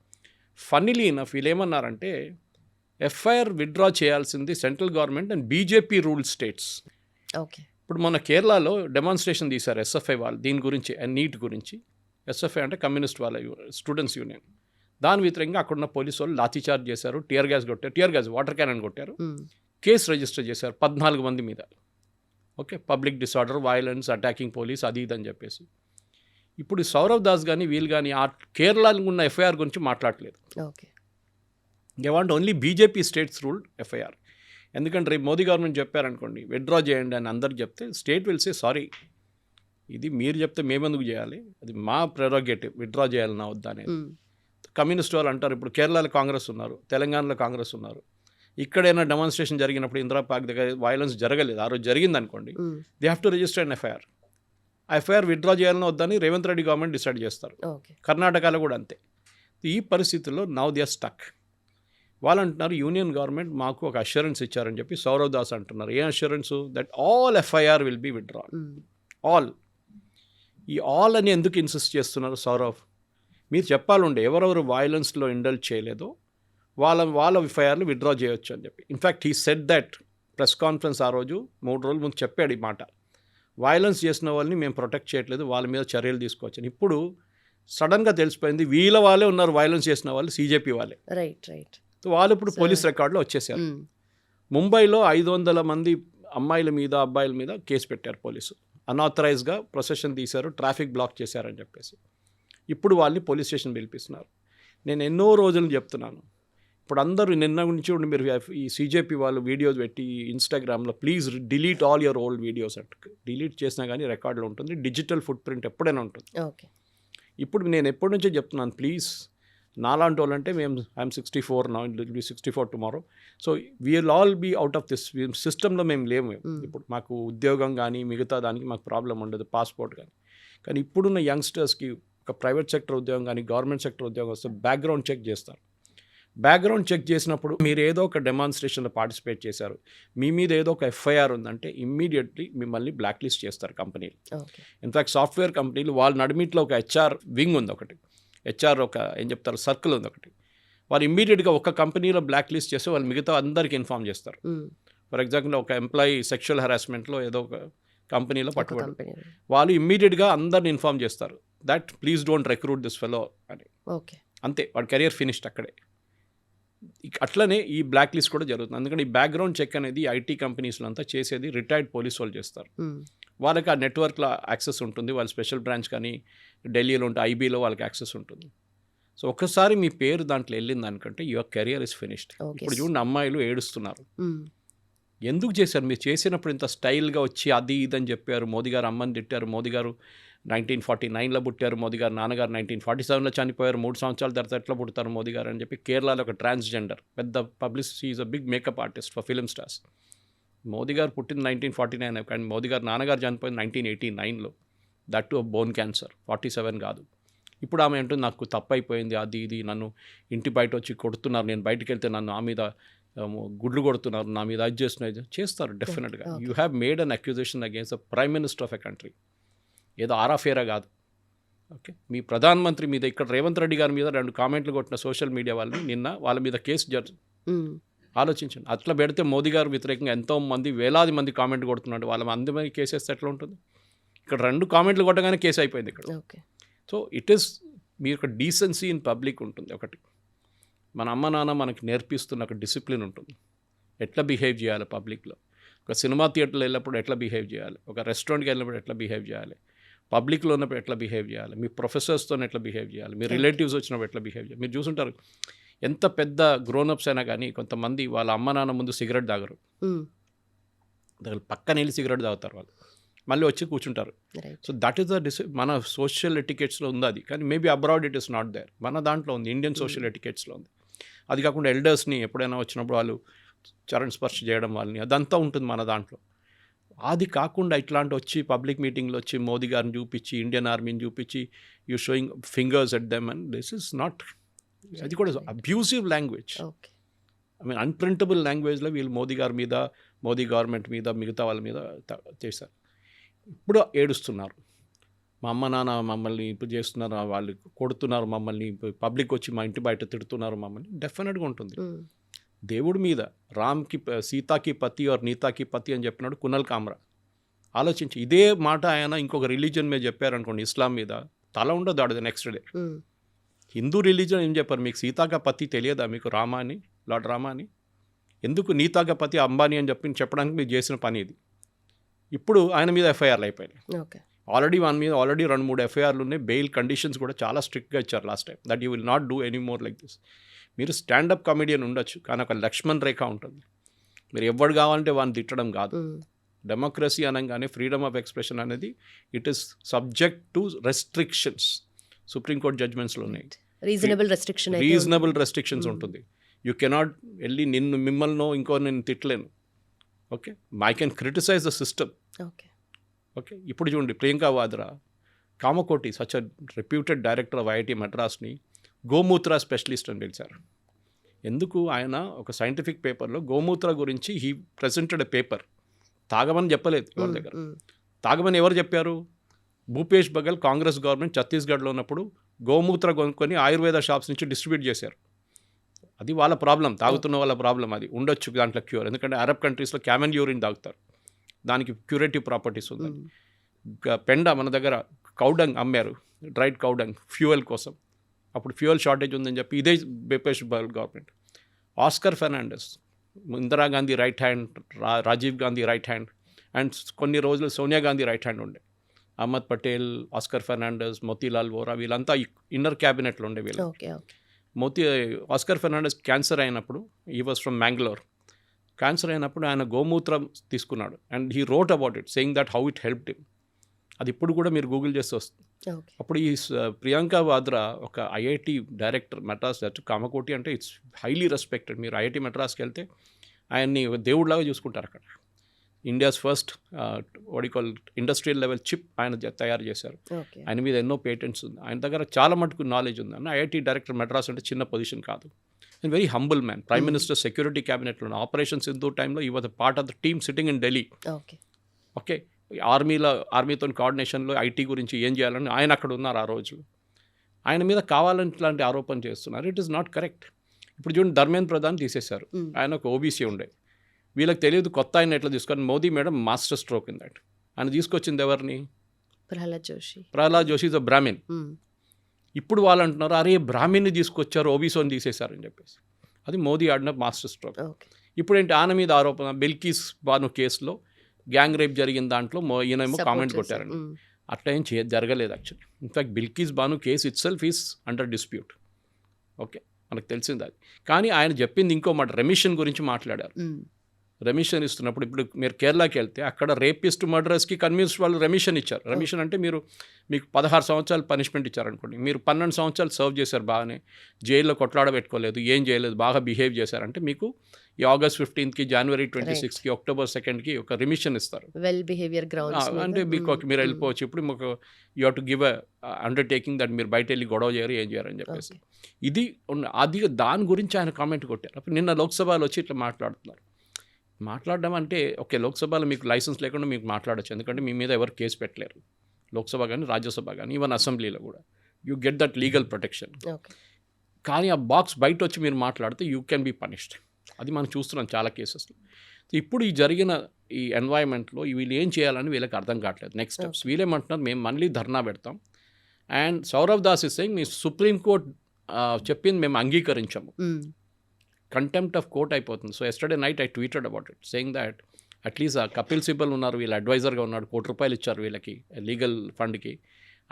ఫన్నీలీ ఇనఫ్ వీళ్ళు ఏమన్నారంటే, ఎఫ్ఐఆర్ విత్డ్రా చేయాల్సింది central government and BJP rule states. ఇప్పుడు మన కేరళలో డెమాన్స్ట్రేషన్ తీశారు ఎస్ఎఫ్ఐ వాళ్ళు దీని గురించి, నీట్ గురించి. ఎస్ఎఫ్ఐ అంటే కమ్యూనిస్ట్ వాళ్ళ స్టూడెంట్స్ యూనియన్. దాని వ్యతిరేకంగా అక్కడున్న పోలీసు వాళ్ళు లాఠీ చార్జ్ చేశారు, టియర్ గ్యాస్ వాటర్ క్యానన్ కొట్టారు, కేసు రిజిస్టర్ చేశారు 14 మంది మీద. Okay, public disorder, violence, attacking police, అది ఇది అని చెప్పేసి. ఇప్పుడు సౌరవ్ దాస్ కానీ వీళ్ళు కానీ ఆ కేరళలో ఉన్న ఎఫ్ఐఆర్ గురించి మాట్లాడలేదు. They want only BJP states ruled FIR. ఎందుకంటే రేపు మోదీ గవర్నమెంట్ చెప్పారనుకోండి విత్డ్రా చేయండి అని అందరికి చెప్తే, స్టేట్ విల్ సే సారీ, ఇది మీరు చెప్తే మేమెందుకు చేయాలి, అది మా ప్రెరోగేటివ్, విత్డ్రా చేయాలన్నా వద్దా అనేది. కమ్యూనిస్ట్ వాళ్ళు అంటారు, ఇప్పుడు కేరళలో కాంగ్రెస్ ఉన్నారు, తెలంగాణలో కాంగ్రెస్ ఉన్నారు, ఇక్కడైనా డెమాన్స్ట్రేషన్ జరిగినప్పుడు ఇందిరా పార్క్ దగ్గర వైలెన్స్ జరగలేదు, ఆ రోజు జరిగింది అనుకోండి, they have to register an FIR. ఆ ఎఫ్ఐఆర్ విత్డ్రా చేయాలని వద్దని రేవంత్ రెడ్డి గవర్నమెంట్ డిసైడ్ చేస్తారు. కర్ణాటకలో కూడా అంతే. ఈ పరిస్థితుల్లో నౌ దే ఆర్ స్టక్. వాళ్ళు అంటున్నారు యూనియన్ గవర్నమెంట్ మాకు ఒక అష్యూరెన్స్ ఇచ్చారని చెప్పి సౌరవ్ దాస్ అంటున్నారు. ఏ assurance? That all FIR will be withdrawn. All. ఈ ఆల్ అని ఎందుకు ఇన్సిస్ట్ చేస్తున్నారు సౌరవ్? మీరు చెప్పాలండి ఎవరెవరు వైలెన్స్లో ఇండల్జ్ చేయలేదో వాళ్ళ ఎఫ్ఐఆర్లు విత్డ్రా చేయొచ్చు అని చెప్పి. In fact he said that press conference ఆ రోజు 3 రోజుల ముందు చెప్పాడు ఈ మాట. వైలెన్స్ చేసిన వాళ్ళని మేము ప్రొటెక్ట్ చేయట్లేదు, వాళ్ళ మీద చర్యలు తీసుకోవచ్చని. ఇప్పుడు సడన్గా తెలిసిపోయింది వీళ్ళ వాళ్ళే ఉన్నారు వైలెన్స్ చేసిన వాళ్ళు, సీజేపీ వాళ్ళే. రైట్. వాళ్ళు ఇప్పుడు పోలీస్ రికార్డులో వచ్చేసారు. ముంబైలో 500 మంది అమ్మాయిల మీద అబ్బాయిల మీద కేసు పెట్టారు పోలీసు. అన్ఆథరైజ్గా ప్రొసెషన్ తీశారు, ట్రాఫిక్ బ్లాక్ చేశారని చెప్పేసి. ఇప్పుడు వాళ్ళని పోలీస్ స్టేషన్ పిలిపిస్తున్నారు. నేను ఎన్నో రోజులు చెప్తున్నాను, ఇప్పుడు అందరూ నిన్న నుంచి మీరు ఈ సీజేపీ వాళ్ళు వీడియోస్ పెట్టి ఇన్స్టాగ్రామ్లో please delete all your old videos అంటే, డిలీట్ చేసినా కానీ రికార్డులో ఉంటుంది, డిజిటల్ ఫుట్ ప్రింట్ ఎప్పుడైనా ఉంటుంది. ఇప్పుడు నేను ఎప్పటి నుంచో చెప్తున్నాను, ప్లీజ్ నాలాంటి వాళ్ళంటే I'm 64 now, it will be 64 tomorrow. So we'll all be out of this సిస్టంలో మేము లేము. ఇప్పుడు మాకు ఉద్యోగం కానీ మిగతా దానికి మాకు ప్రాబ్లం ఉండదు, పాస్పోర్ట్ కానీ ఇప్పుడున్న యంగ్స్టర్స్కి ఒక ప్రైవేట్ సెక్టర్ ఉద్యోగం కానీ గవర్నమెంట్ సెక్టర్ ఉద్యోగం వస్తే బ్యాక్గ్రౌండ్ చెక్ చేస్తారు. బ్యాక్గ్రౌండ్ చెక్ చేసినప్పుడు మీరు ఏదో ఒక డెమాన్స్ట్రేషన్లో పార్టిసిపేట్ చేశారు, మీ మీద ఏదో ఒక ఎఫ్ఐఆర్ ఉందంటే ఇమ్మీడియట్లీ మిమ్మల్ని బ్లాక్ లిస్ట్ చేస్తారు కంపెనీలు. ఇన్ఫ్యాక్ట్ సాఫ్ట్వేర్ కంపెనీలు వాళ్ళ నడిమిట్లో ఒక హెచ్ఆర్ వింగ్ ఉంది, ఒకటి హెచ్ఆర్ ఒక ఏం చెప్తారు సర్కిల్ ఉంది ఒకటి. వాళ్ళు ఇమ్మీడియట్గా ఒక కంపెనీలో బ్లాక్ లిస్ట్ చేస్తే వాళ్ళు మిగతా అందరికీ ఇన్ఫార్మ్ చేస్తారు. ఫర్ ఎగ్జాంపుల్ ఒక ఎంప్లాయీ సెక్షువల్ హెరాస్మెంట్లో ఏదో ఒక కంపెనీలో పట్టుబడి వాళ్ళు ఇమ్మీడియట్గా అందరిని ఇన్ఫార్మ్ చేస్తారు that please don't recruit this fellow అని. అంతే, వాడి కెరియర్ ఫినిష్డ్ అక్కడే. అట్లనే ఈ బ్లాక్ లిస్ట్ కూడా జరుగుతుంది. ఎందుకంటే ఈ బ్యాక్గ్రౌండ్ చెక్ అనేది ఐటీ కంపెనీస్లో అంతా చేసేది రిటైర్డ్ పోలీస్ వాళ్ళు చేస్తారు. వాళ్ళకి ఆ నెట్వర్క్లో యాక్సెస్ ఉంటుంది. వాళ్ళ స్పెషల్ బ్రాంచ్ కానీ ఢిల్లీలో ఉంటే ఐబీలో వాళ్ళకి యాక్సెస్ ఉంటుంది. సో ఒక్కసారి మీ పేరు దాంట్లో వెళ్ళింది దానికంటే యువర్ కెరియర్ ఇస్ ఫినిష్డ్. ఇప్పుడు చూడండి అమ్మాయిలు ఏడుస్తున్నారు. ఎందుకు చేశారు? మీరు చేసినప్పుడు ఇంత స్టైల్గా వచ్చి అది ఇదని చెప్పారు. మోదీ గారు అమ్మని తిట్టారు. మోదీ గారు 1949లో పుట్టారు. మోదీ గారు నాన్నగారు 1947లో చనిపోయారు. 3 సంవత్సరాల తర్వాత ఎట్లా పుడతారు మోదీ గారు అని చెప్పి కేరళలో ఒక ట్రాన్స్జెండర్ పెద్ద publicity is a big makeup artist for film stars. Modi garu పుట్టింది 1949 కానీ మోదీ గారు నాన్నగారు చనిపోయింది 1989లో. దట్ టు బోన్ క్యాన్సర్, 47 కాదు. ఇప్పుడు ఆమె అంటుంది నాకు తప్పు అయిపోయింది, అది ఇది నన్ను ఇంటి బయట వచ్చి కొడుతున్నారు, నేను బయటికి వెళ్తే నన్ను ఆ మీద గుడ్లు కొడుతున్నారు, నా మీద అది చేస్తారు డెఫినెట్గా. You have made an accusation against the prime minister of a country. ఏదో ఆరాఫేరా కాదు. ఓకే, మీ ప్రధానమంత్రి మీద ఇక్కడ రేవంత్ రెడ్డి గారి మీద 2 కామెంట్లు కొట్టిన సోషల్ మీడియా వాళ్ళని నిన్న వాళ్ళ మీద కేసు ఆలోచించండి. అట్లా పెడితే మోదీ గారు వ్యతిరేకంగా ఎంతో మంది వేలాది మంది కామెంట్ కొడుతున్నాడు. వాళ్ళ మంది కేసు వేస్తే ఎట్లా ఉంటుంది? ఇక్కడ 2 కామెంట్లు కొట్టగానే కేసు అయిపోయింది ఇక్కడ. సో ఇట్ ఈస్ మీ యొక్క డీసెన్సీ ఇన్ పబ్లిక్ ఉంటుంది. ఒకటి మన అమ్మ నాన్న మనకి నేర్పిస్తున్న ఒక డిసిప్లిన్ ఉంటుంది. ఎట్లా బిహేవ్ చేయాలి పబ్లిక్లో. ఒక సినిమా థియేటర్లో వెళ్ళినప్పుడు ఎట్లా బిహేవ్ చేయాలి, ఒక రెస్టారెంట్కి వెళ్ళినప్పుడు ఎట్లా బిహేవ్ చేయాలి, పబ్లిక్లో ఉన్నప్పుడు ఎట్లా బిహేవ్ చేయాలి, మీ ప్రొఫెసర్స్తో ఎట్లా బిహేవ్ చేయాలి, మీ రిలేటివ్స్ వచ్చినప్పుడు ఎట్లా బిహేవ్ చేయాలి. మీరు చూసుంటారు ఎంత పెద్ద గ్రోనప్స్ అయినా కానీ కొంతమంది వాళ్ళ అమ్మ నాన్న ముందు సిగరెట్ తాగరు. పక్కన వెళ్ళి సిగరెట్ తాగుతారు వాళ్ళు, మళ్ళీ వచ్చి కూర్చుంటారు. సో దట్ ఈస్ ద మన సోషల్ ఎటికెట్స్లో ఉంది అది. కానీ maybe abroad it is not there. మన దాంట్లో ఉంది, ఇండియన్ సోషల్ ఎటికెట్స్లో ఉంది. అది కాకుండా ఎల్డర్స్ని ఎప్పుడైనా వచ్చినప్పుడు వాళ్ళు చరణ్ స్పర్శ చేయడం వాళ్ళని, అదంతా ఉంటుంది మన దాంట్లో. అది కాకుండా ఇట్లాంటి వచ్చి పబ్లిక్ మీటింగ్లో వచ్చి మోదీ గారిని చూపించి ఇండియన్ ఆర్మీని చూపించి you showing fingers at them and this is not, అది కూడా అబ్యూసివ్ లాంగ్వేజ్. ఐ మీన్ అన్ప్రింటబుల్ లాంగ్వేజ్లో వీళ్ళు మోదీ గారి మీద, మోదీ గవర్నమెంట్ మీద, మిగతా వాళ్ళ మీద చేశారు. ఇప్పుడు ఏడుస్తున్నారు, మా అమ్మ నాన్న మమ్మల్ని ఇప్పుడు చేస్తున్నారు, వాళ్ళు కొడుతున్నారు మమ్మల్ని, పబ్లిక్ వచ్చి మా ఇంటి బయట తిడుతున్నారు మమ్మల్ని. డెఫినెట్గా ఉంటుంది. దేవుడి మీద రామ్కి సీతాకి పతి ఆర్ నీతాకి పతి అని చెప్పినాడు కునల్ కామ్రా. ఆలోచించి ఇదే మాట ఆయన ఇంకొక రిలీజన్ మీద చెప్పారనుకోండి, ఇస్లాం మీద, తల ఉండదు ఆడదు నెక్స్ట్ డే. హిందూ రిలీజన్ ఏం చెప్పారు, మీకు సీతాక పతి తెలియదా, మీకు రామా అని, లార్డ్ రామా అని, ఎందుకు నీతాక పతి అంబానీ అని చెప్పడానికి మీరు చేసిన పని ఇది. ఇప్పుడు ఆయన మీద ఎఫ్ఐఆర్లు అయిపోయినాయి. ఆల్రెడీ 2-3 ఎఫ్ఐఆర్లు ఉన్నాయి. బెయిల్ కండిషన్స్ కూడా చాలా స్ట్రిక్ట్గా ఇచ్చారు last time, that you will not do any more like this. మీరు స్టాండప్ కామెడియన్ ఉండొచ్చు, కానీ ఒక లక్ష్మణ్ రేఖ ఉంటుంది. మీరు ఎవరు కావాలంటే వాడిని తిట్టడం కాదు. డెమోక్రసీ అనగానే ఫ్రీడమ్ ఆఫ్ ఎక్స్ప్రెషన్ అనేది it is subject to restrictions. Supreme court జడ్జ్మెంట్స్లో ఉన్నాయి, రీజనబుల్ రెస్ట్రిక్షన్స్ ఉంటుంది. యూ కెనాట్ వెళ్ళి మిమ్మల్ని ఇంకో నేను తిట్టలేను. Okay, I can criticise the system. Okay, ఇప్పుడు చూడండి Priyanka Vadra, Kamakoti such a reputed director of IIT మద్రాస్ని గోమూత్ర స్పెషలిస్ట్ అని పిలిచారు. ఎందుకు? ఆయన ఒక సైంటిఫిక్ పేపర్లో గోమూత్ర గురించి హీ ప్రెజెంటెడ్ ఎ పేపర్. తాగమని చెప్పలేదు ఎవరి దగ్గర. తాగమని ఎవరు చెప్పారు? భూపేష్ బఘెల్ కాంగ్రెస్ గవర్నమెంట్ ఛత్తీస్గఢ్లో ఉన్నప్పుడు గోమూత్ర కొనుక్కొని ఆయుర్వేద షాప్స్ నుంచి డిస్ట్రిబ్యూట్ చేశారు. అది వాళ్ళ ప్రాబ్లం, తాగుతున్న వాళ్ళ ప్రాబ్లం. అది ఉండొచ్చు దాంట్లో క్యూర్, ఎందుకంటే అరబ్ కంట్రీస్లో క్యామెల్ యూరిన్ తాగుతారు, దానికి క్యూరేటివ్ ప్రాపర్టీస్ ఉంది. పెండ మన దగ్గర కౌడంగ్ అమ్మారు, డ్రైడ్ కౌడంగ్ ఫ్యూయల్ కోసం. అప్పుడు ఫ్యూయల్ షార్టేజ్ ఉందని చెప్పి ఇదే Bhupesh Baghel government. Oscar Fernandes, Indira Gandhi right hand, Rajiv Gandhi right hand, and కొన్ని రోజులు సోనియా గాంధీ రైట్ హ్యాండ్ ఉండే. అహ్మద్ పటేల్, ఆస్కర్ ఫెర్నాండెస్, మోతీలాల్ వోరా, వీళ్ళంతా ఇన్నర్ క్యాబినెట్లో ఉండే వీళ్ళు. ఆస్కర్ ఫెర్నాండెస్ క్యాన్సర్ అయినప్పుడు, he was from Mangalore, cancer అయినప్పుడు ఆయన గోమూత్రం తీసుకున్నాడు and he wrote about it saying that how it helped him. అది ఇప్పుడు కూడా మీరు గూగుల్ చేస్తే వస్తుంది. అప్పుడు ఈ ప్రియాంకా వాద్రా ఒక ఐఐటి డైరెక్టర్ మద్రాస్, కామకోటి అంటే ఇట్స్ హైలీ రెస్పెక్టెడ్. మీరు ఐఐటి మద్రాస్కి వెళ్తే ఆయన్ని దేవుడిలాగా చూసుకుంటారు. అక్కడ India's first call industrial level chip ఆయన తయారు చేశారు. ఆయన మీద ఎన్నో పేటెంట్స్ ఉంది, ఆయన దగ్గర చాలా మటుకు నాలెడ్జ్ ఉంది. అన్న ఐఐటి డైరెక్టర్ మద్రాస్ అంటే చిన్న పొజిషన్ కాదు. And very humble man. Prime minister security క్యాబినెట్లో ఆపరేషన్ సింధూర్ టైంలో ఈ was part of the team sitting in Delhi. Okay, ఆర్మీతో కోఆర్డినేషన్లో ఐటీ గురించి ఏం చేయాలని ఆయన అక్కడ ఉన్నారు ఆ రోజు. ఆయన మీద కావాలని ఇట్లాంటి ఆరోపణ చేస్తున్నారు. It is not correct. ఇప్పుడు చూడండి, ధర్మేంద్ర ప్రధాన్ తీసేశారు, ఆయన ఒక ఓబీసీ ఉండే. వీళ్ళకి తెలియదు కొత్త ఆయన ఎట్లా తీసుకొని, Modi made master stroke in that. ఆయన తీసుకొచ్చింది ఎవరిని? Prahlad Joshi is a Brahmin. ఇప్పుడు వాళ్ళు అంటున్నారు, అరే బ్రాహ్మిన్ని తీసుకొచ్చారు, ఓబీసీని తీసేశారని చెప్పేసి. అది మోదీ ఆడిన మాస్టర్ స్ట్రోక్. ఓకే. ఇప్పుడు ఏంటి ఆయన మీద ఆరోపణ బిల్కిస్ బాను కేసులో గ్యాంగ్ రేప్ జరిగిన దాంట్లో ఈయనేమో కామెంట్ కొట్టారండి. అట్లా ఏం జరగలేదు actually. In fact Bilkis Bano case itself is under dispute. Okay, మనకు తెలిసింది అది. కానీ ఆయన చెప్పింది ఇంకో మాట, రెమిషన్ గురించి మాట్లాడారు. రెమిషన్ ఇస్తున్నప్పుడు ఇప్పుడు మీరు కేరళకి వెళ్తే అక్కడ రేపిస్ట్ మర్డరర్స్కి కన్విన్స్ వాళ్ళు రెమిషన్ ఇచ్చారు. రెమిషన్ అంటే మీకు 16 సంవత్సరాలు పనిష్మెంట్ ఇచ్చారనుకోండి, మీరు 12 సంవత్సరాలు సర్వ్ చేశారు, బాగానే జైల్లో కొట్లాడబెట్టుకోలేదు, ఏం చేయలేదు, బాగా బిహేవ్ చేశారంటే మీకు ఈ ఆగస్ట్ 15కి, జనవరి 26కి, అక్టోబర్ 2కి ఒక రెమిషన్ ఇస్తారు. వెల్ బిహేవియర్ గ్రౌండ్స్ అంటే మీకు మీరు వెళ్ళిపోవచ్చు. ఇప్పుడు మీకు you have to give a undertaking that మీరు బయట వెళ్ళి గొడవ చేయరు, ఏం చేయరు అని చెప్పేసి ఇది అది దాని గురించి ఆయన కామెంట్ కొట్టారు. అప్పుడు నిన్న లోక్సభలో వచ్చి ఇట్లా మాట్లాడడం అంటే ఓకే, లోక్సభలో మీకు లైసెన్స్ లేకుండా మీకు మాట్లాడచ్చు, ఎందుకంటే మీ మీద ఎవరు కేసు పెట్టలేరు, లోక్సభ కానీ రాజ్యసభ కానీ ఈవెన్ అసెంబ్లీలో కూడా you get that legal protection. కానీ ఆ బాక్స్ బయట వచ్చి మీరు మాట్లాడితే యూ కెన్ బీ పనిష్డ్. అది మనం చూస్తున్నాం చాలా కేసెస్లో. ఇప్పుడు ఈ జరిగిన ఈ ఎన్వైరన్మెంట్లో వీళ్ళు ఏం చేయాలని వీళ్ళకి అర్థం కావట్లేదు. నెక్స్ట్ స్టెప్స్ వీళ్ళేమంటున్నారు, మేము మళ్ళీ ధర్నా పెడతాం. And Saurav Das is saying మీ సుప్రీంకోర్టు చెప్పింది మేము అంగీకరించాము, కంటెంప్ట్ ఆఫ్ కోర్ట్ అయిపోతుంది. So yesterday night I tweeted about it saying that at least Kapil Sibal ఉన్నారు, వీళ్ళు అడ్వైజర్గా ఉన్నాడు, ₹1 ఇచ్చారు వీళ్ళకి లీగల్ ఫండ్కి.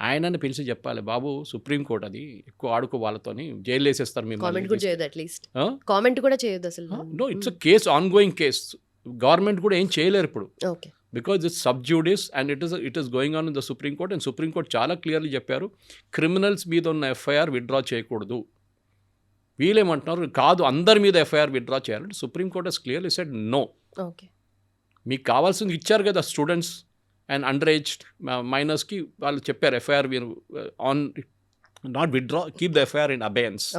ఆయనని పిలిచి చెప్పాలి, బాబు సుప్రీంకోర్టు అది ఎక్కువ ఆడుకో వాళ్ళతోని జైలు వేసేస్తారు మేము. కామెంట్ కూడా చేయదు అసలు. No, it's a case, ongoing case. Government కూడా ఏం చేయలేరు ఇప్పుడు, because it's sub judice and it is going on in the supreme court. And supreme court చాలా క్లియర్లీ చెప్పారు, క్రిమినల్స్ మీద ఉన్న ఎఫ్ఐఆర్ విత్డ్రా చేయకూడదు. వీళ్ళేమంటున్నారు, కాదు అందరి మీద ఎఫ్ఐఆర్ విత్డ్రా చేయాలంటే supreme court has clearly said no. Okay, మీకు కావాల్సింది ఇచ్చారు కదా స్టూడెంట్స్ అండ్ అండర్ ఏజ్ మైనర్స్కి, వాళ్ళు చెప్పారు ఎఫ్ఐఆర్ మీరు on not withdraw, keep the FIR in abeyance,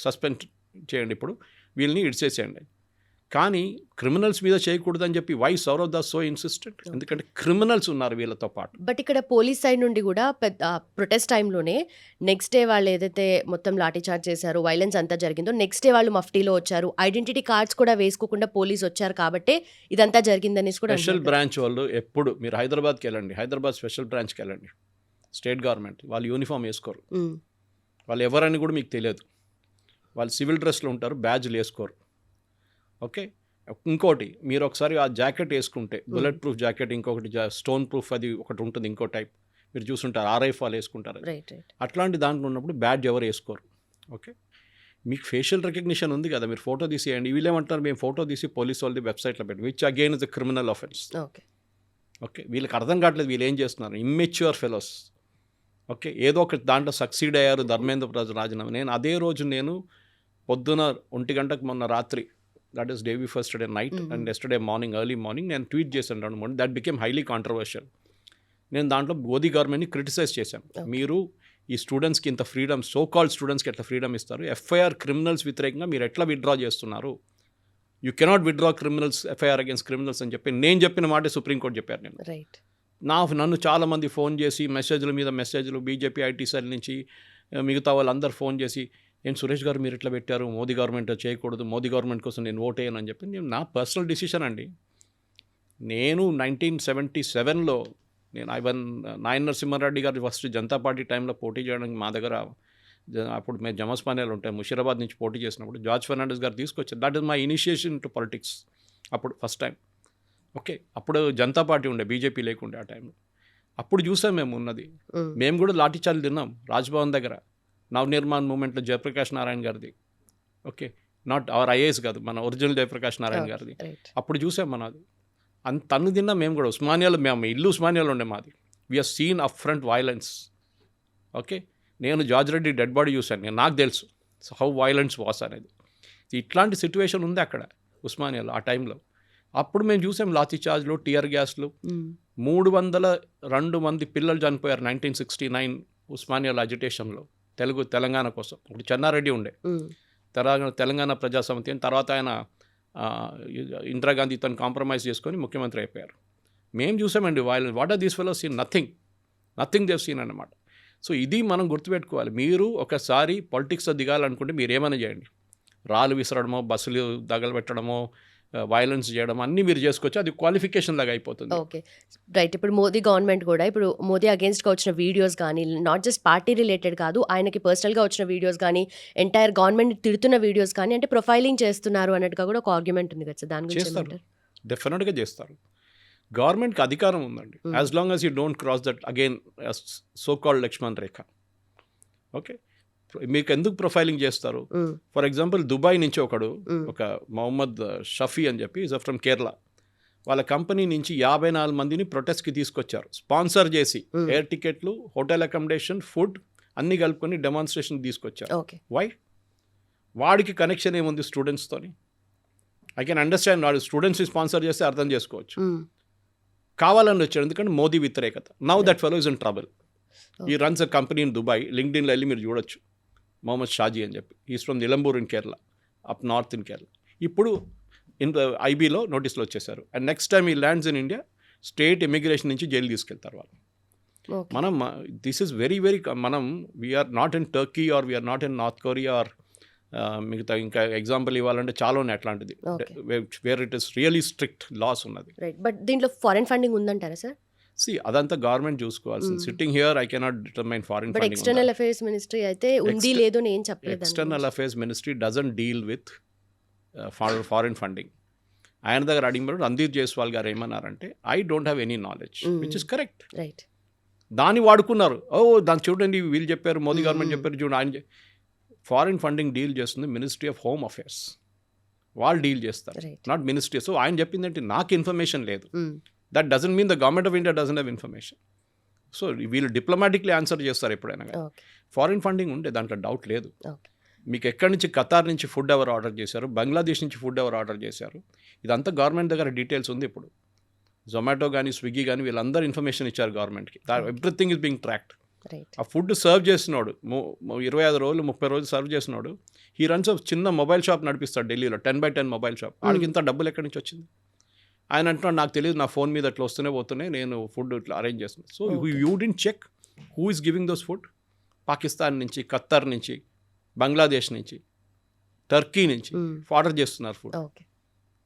suspend చేయండి, ఇప్పుడు వీళ్ళని ఇడిచేసేయండి. కానీ క్రిమినల్స్ మీద చేయకూడదని చెప్పి why Saurav Das so insistent? ఎందుకంటే క్రిమినల్స్ ఉన్నారు వీళ్ళతో పాటు. బట్ ఇక్కడ పోలీస్ సైడ్ నుండి కూడా పెద్ద ప్రొటెస్ట్ టైంలోనే నెక్స్ట్ డే వాళ్ళు ఏదైతే మొత్తం లాఠీ చార్జ్ చేశారో, వైలెన్స్ అంతా జరిగిందో, నెక్స్ట్ డే వాళ్ళు మఫ్టీలో వచ్చారు, ఐడెంటిటీ కార్డ్స్ కూడా వేసుకోకుండా పోలీస్ వచ్చారు కాబట్టి ఇదంతా జరిగిందనేసి కూడా. స్పెషల్ బ్రాంచ్ వాళ్ళు ఎప్పుడు మీరు హైదరాబాద్కి వెళ్ళండి, హైదరాబాద్ స్పెషల్ బ్రాంచ్కి వెళ్ళండి, స్టేట్ గవర్నమెంట్ వాళ్ళు యూనిఫామ్ వేసుకోరు, వాళ్ళు ఎవరని కూడా మీకు తెలియదు, వాళ్ళు సివిల్ డ్రెస్లో ఉంటారు, బ్యాడ్జ్లు వేసుకోరు. ఓకే, ఇంకోటి మీరు ఒకసారి ఆ జాకెట్ వేసుకుంటే బుల్లెట్ ప్రూఫ్ జాకెట్, ఇంకొకటి స్టోన్ ప్రూఫ్ అది ఒకటి ఉంటుంది, ఇంకో టైప్ మీరు చూసుంటారు, RIF వాళ్ళు వేసుకుంటారు. అట్లాంటి దాంట్లో ఉన్నప్పుడు బ్యాడ్జ్ ఎవరు వేసుకోరు. ఓకే, మీకు ఫేషియల్ రికగ్నిషన్ ఉంది కదా, మీరు ఫోటో తీసేయండి. వీళ్ళేమంటారు, మేము ఫోటో తీసి పోలీస్ వాళ్ళది వెబ్సైట్లో పెట్టి, which again is the criminal offence. Okay, వీళ్ళకి అర్థం కావట్లేదు వీళ్ళు ఏం చేస్తున్నారు, ఇమ్మెచ్యూర్ ఫెలోస్. ఓకే, ఏదో ఒక దాంట్లో సక్సీడ్ అయ్యారు ధర్మేంద్ర రాజీనామా. అదే రోజు పొద్దున 1 గంటకు మొన్న రాత్రి, that is day before yesterday night and yesterday morning early morning నేను ట్వీట్ చేశాను. That became highly controversial. నేను దాంట్లో మోదీ గవర్నమెంట్ని క్రిటిసైజ్ చేశాను. మీరు ఈ స్టూడెంట్స్కి ఇంత ఫ్రీడమ్, సో కాల్డ్ స్టూడెంట్స్కి ఎట్లా ఫ్రీడమ్ ఇస్తారు? ఎఫ్ఐఆర్ క్రిమినల్స్ వ్యతిరేకంగా మీరు ఎట్లా విత్డ్రా చేస్తున్నారు? You cannot withdraw criminals, FIR against criminals అని చెప్పి నేను చెప్పిన మాట సుప్రీంకోర్టు చెప్పారు. నన్ను చాలామంది ఫోన్ చేసి మెసేజ్ల మీద మెసేజ్లు, బీజేపీ IT సెల్ నుంచి మిగతా వాళ్ళందరూ ఫోన్ చేసి, నేను సురేష్ గారు మీరు ఇట్లా పెట్టారు, మోదీ గవర్నమెంట్ చేయకూడదు, మోదీ గవర్నమెంట్ కోసం నేను ఓట్ వేయను అని చెప్పి. నా పర్సనల్ డిసిషన్ అండి. నేను 1977లో నాయన నరసింహారెడ్డి గారు ఫస్ట్ జనతా పార్టీ టైంలో పోటీ చేయడానికి మా దగ్గర, అప్పుడు మేము జమస్పానియాలు ఉంటాయి, ముషీరాబాద్ నుంచి పోటీ చేసినప్పుడు జార్జ్ ఫెర్నాండెస్ గారు తీసుకొచ్చారు. That is my initiation to politics. అప్పుడు ఫస్ట్ టైం. ఓకే, అప్పుడు జనతా పార్టీ ఉండే, బీజేపీ లేకుండే ఆ టైంలో. అప్పుడు చూసాం మేము ఉన్నది. మేము కూడా లాఠీచార్జ్ తిన్నాం రాజ్భవన్ దగ్గర, నవనిర్మాణ్ మూమెంట్లో జయప్రకాష్ నారాయణ గారిది. ఓకే, నాట్ అవర్ IAS కాదు, మన ఒరిజినల్ జయప్రకాష్ నారాయణ గారిది. అప్పుడు చూసాం మనది. తను తిన్నా మేము కూడా. ఉస్మానియాలో మేము ఇల్లు ఉస్మానియాలో ఉండే మాది. We're seen up front violence. Okay, నేను జార్జ్ రెడ్డి డెడ్ బాడీ చూశాను, నాకు తెలుసు హౌ వైలెన్స్ వాస్ అనేది. ఇట్లాంటి సిచ్యువేషన్ ఉంది అక్కడ ఉస్మానియాలో ఆ టైంలో. అప్పుడు మేము చూసాం లాఠీ చార్జ్లు, టియర్ గ్యాస్లు. 302 మంది పిల్లలు చనిపోయారు 1969 ఉస్మానియాలో అజిటేషన్లో, తెలంగాణ కోసం. ఇప్పుడు చెన్నారెడ్డి ఉండే తెలంగాణ ప్రజాసమితి అని, తర్వాత ఆయన ఇందిరాగాంధీ తను కాంప్రమైజ్ చేసుకొని ముఖ్యమంత్రి అయిపోయారు. మేము చూసామండి violence. What are these fellows seen? Nothing they've seen అన్నమాట. సో ఇది మనం గుర్తుపెట్టుకోవాలి. మీరు ఒకసారి పాలిటిక్స్లో దిగాలనుకుంటే మీరు ఏమైనా చేయండి, రాళ్ళు విసరడమో, బస్సులు తగలబెట్టడమో, వైలెన్స్ చేయడం అన్నీ మీరు చేసుకోవచ్చు, అది క్వాలిఫికేషన్ లాగా అయిపోతుంది. Okay, right. ఇప్పుడు మోదీ గవర్నమెంట్ కూడా ఇప్పుడు మోదీ అగేన్స్ట్గా వచ్చిన వీడియోస్ కానీ, నాట్ జస్ట్ పార్టీ రిలేటెడ్ కాదు, ఆయనకి పర్సనల్గా వచ్చిన వీడియోస్ కానీ, ఎంటైర్ గవర్నమెంట్ తిడుతున్న వీడియోస్ కానీ, అంటే ప్రొఫైలింగ్ చేస్తున్నారు అన్నట్టుగా కూడా ఒక ఆర్గ్యుమెంట్ ఉంది కదా సార్, దాని గురించి చేస్తారు, ఏమంటారు? డెఫినెట్గా చేస్తారు. గవర్నమెంట్కి అధికారం ఉందండి, as long as you don't cross that again so called Lakshman rekha. Okay, మీకు ఎందుకు ప్రొఫైలింగ్ చేస్తారు? ఫర్ ఎగ్జాంపుల్ దుబాయ్ నుంచి ఒక మొహమ్మద్ షఫీ అని చెప్పి ఈజ్ ఫ్రమ్ కేరళ, వాళ్ళ కంపెనీ నుంచి 54 మందిని ప్రొటెస్ట్కి తీసుకొచ్చారు, స్పాన్సర్ చేసి ఎయిర్ టికెట్లు, హోటల్ అకామిడేషన్, ఫుడ్ అన్నీ కలుపుకొని డెమాన్స్ట్రేషన్ తీసుకొచ్చారు. వై? వాడికి కనెక్షన్ ఏముంది స్టూడెంట్స్తోని? ఐ కెన్ అండర్స్టాండ్, వాడు స్టూడెంట్స్ని స్పాన్సర్ చేస్తే అర్థం చేసుకోవచ్చు. కావాలని వచ్చాడు, ఎందుకంటే మోదీ వ్యతిరేకత. Now that fellow is in trouble. ఈ runs a company in Dubai, లింక్డ్ఇన్లో వెళ్ళి మీరు చూడొచ్చు, మొహమ్మద్ షాజీ అని చెప్పి, is from Nilambur in Kerala, up north in Kerala. ఇప్పుడు ఐబీలో నోటీసులు వచ్చేసారు, అండ్ నెక్స్ట్ టైం ఈ lands in India state immigration నుంచి జైలు తీసుకెళ్తారు వాళ్ళు. మనం దిస్ ఈస్ వెరీ వెరీ, మనం we're not in Turkey or we're not in North Korea or మిగతా ఇంకా ఎగ్జాంపుల్ ఇవ్వాలంటే చాలా ఉన్నాయి అట్లాంటిది, where it is really strict laws ఉన్నది. బట్ దీంట్లో ఫారెన్ ఫండింగ్ ఉందంటారా సార్? అదంతా గవర్నమెంట్ చూసుకోవాల్సింది. Sitting here I cannot determine foreign funding. External affairs ministry అయితే ఉంది లేదు అని ఏం చెప్పలేదు. External affairs ministry doesn't deal with foreign funding. ఆయన దగ్గర అడిగినప్పుడు రణ్దీప్ జైస్వాల్ గారు ఏమన్నారంటే, I don't have any knowledge, which is correct. Right, దాన్ని వాడుకున్నారు. దాన్ని చూడండి, వీళ్ళు చెప్పారు, మోదీ గవర్నమెంట్ చెప్పారు, చూడండి ఆయన. ఫారిన్ ఫండింగ్ డీల్ చేస్తుంది మినిస్ట్రీ ఆఫ్ హోమ్ అఫైర్స్, వాళ్ళు డీల్ చేస్తారు, నాట్ మినిస్ట్రీ. సో ఆయన చెప్పిందంటే నాకు ఇన్ఫర్మేషన్ లేదు, that doesn't mean the government of India doesn't have information. So వీళ్ళు డిప్లొమాటిక్లీ ఆన్సర్ చేస్తారు ఎప్పుడైనా. ఫారిన్ ఫండింగ్ ఉంటే దాంట్లో డౌట్ లేదు. మీకు ఎక్కడి నుంచి, ఖతార్ నుంచి ఫుడ్ ఎవరు ఆర్డర్ చేశారు, బంగ్లాదేశ్ నుంచి ఫుడ్ ఎవరు ఆర్డర్ చేశారు, ఇదంతా గవర్నమెంట్ దగ్గర డీటెయిల్స్ ఉంది. ఇప్పుడు జొమాటో కానీ స్విగ్గీ కానీ వీళ్ళందరూ ఇన్ఫర్మేషన్ ఇచ్చారు గవర్నమెంట్కి, ఎవ్రీథింగ్ ఇస్ బీయింగ్ ట్రాక్డ్. ఆ ఫుడ్ సర్వ్ చేసినాడు 25 రోజులు 30 రోజులు సర్వ్ చేసినాడు, ఈ రన్స్ చిన్న మొబైల్ షాప్ నడిపిస్తాడు ఢిల్లీలో, 10x10 మొబైల్ షాప్. వాడికి ఇంత డబ్బులు ఎక్కడి నుంచి వచ్చింది? ఆయన అంటున్నాడు, నాకు తెలియదు, నా ఫోన్ మీద అట్లా వస్తూనే పోతున్నాయి, నేను ఫుడ్ ఇట్లా అరేంజ్ చేస్తున్నాను. So you didn't check who is giving those food. Pakistan నుంచి, ఖత్తర్ నుంచి, బంగ్లాదేశ్ నుంచి, టర్కీ నుంచి ఆర్డర్ చేస్తున్నారు ఫుడ్.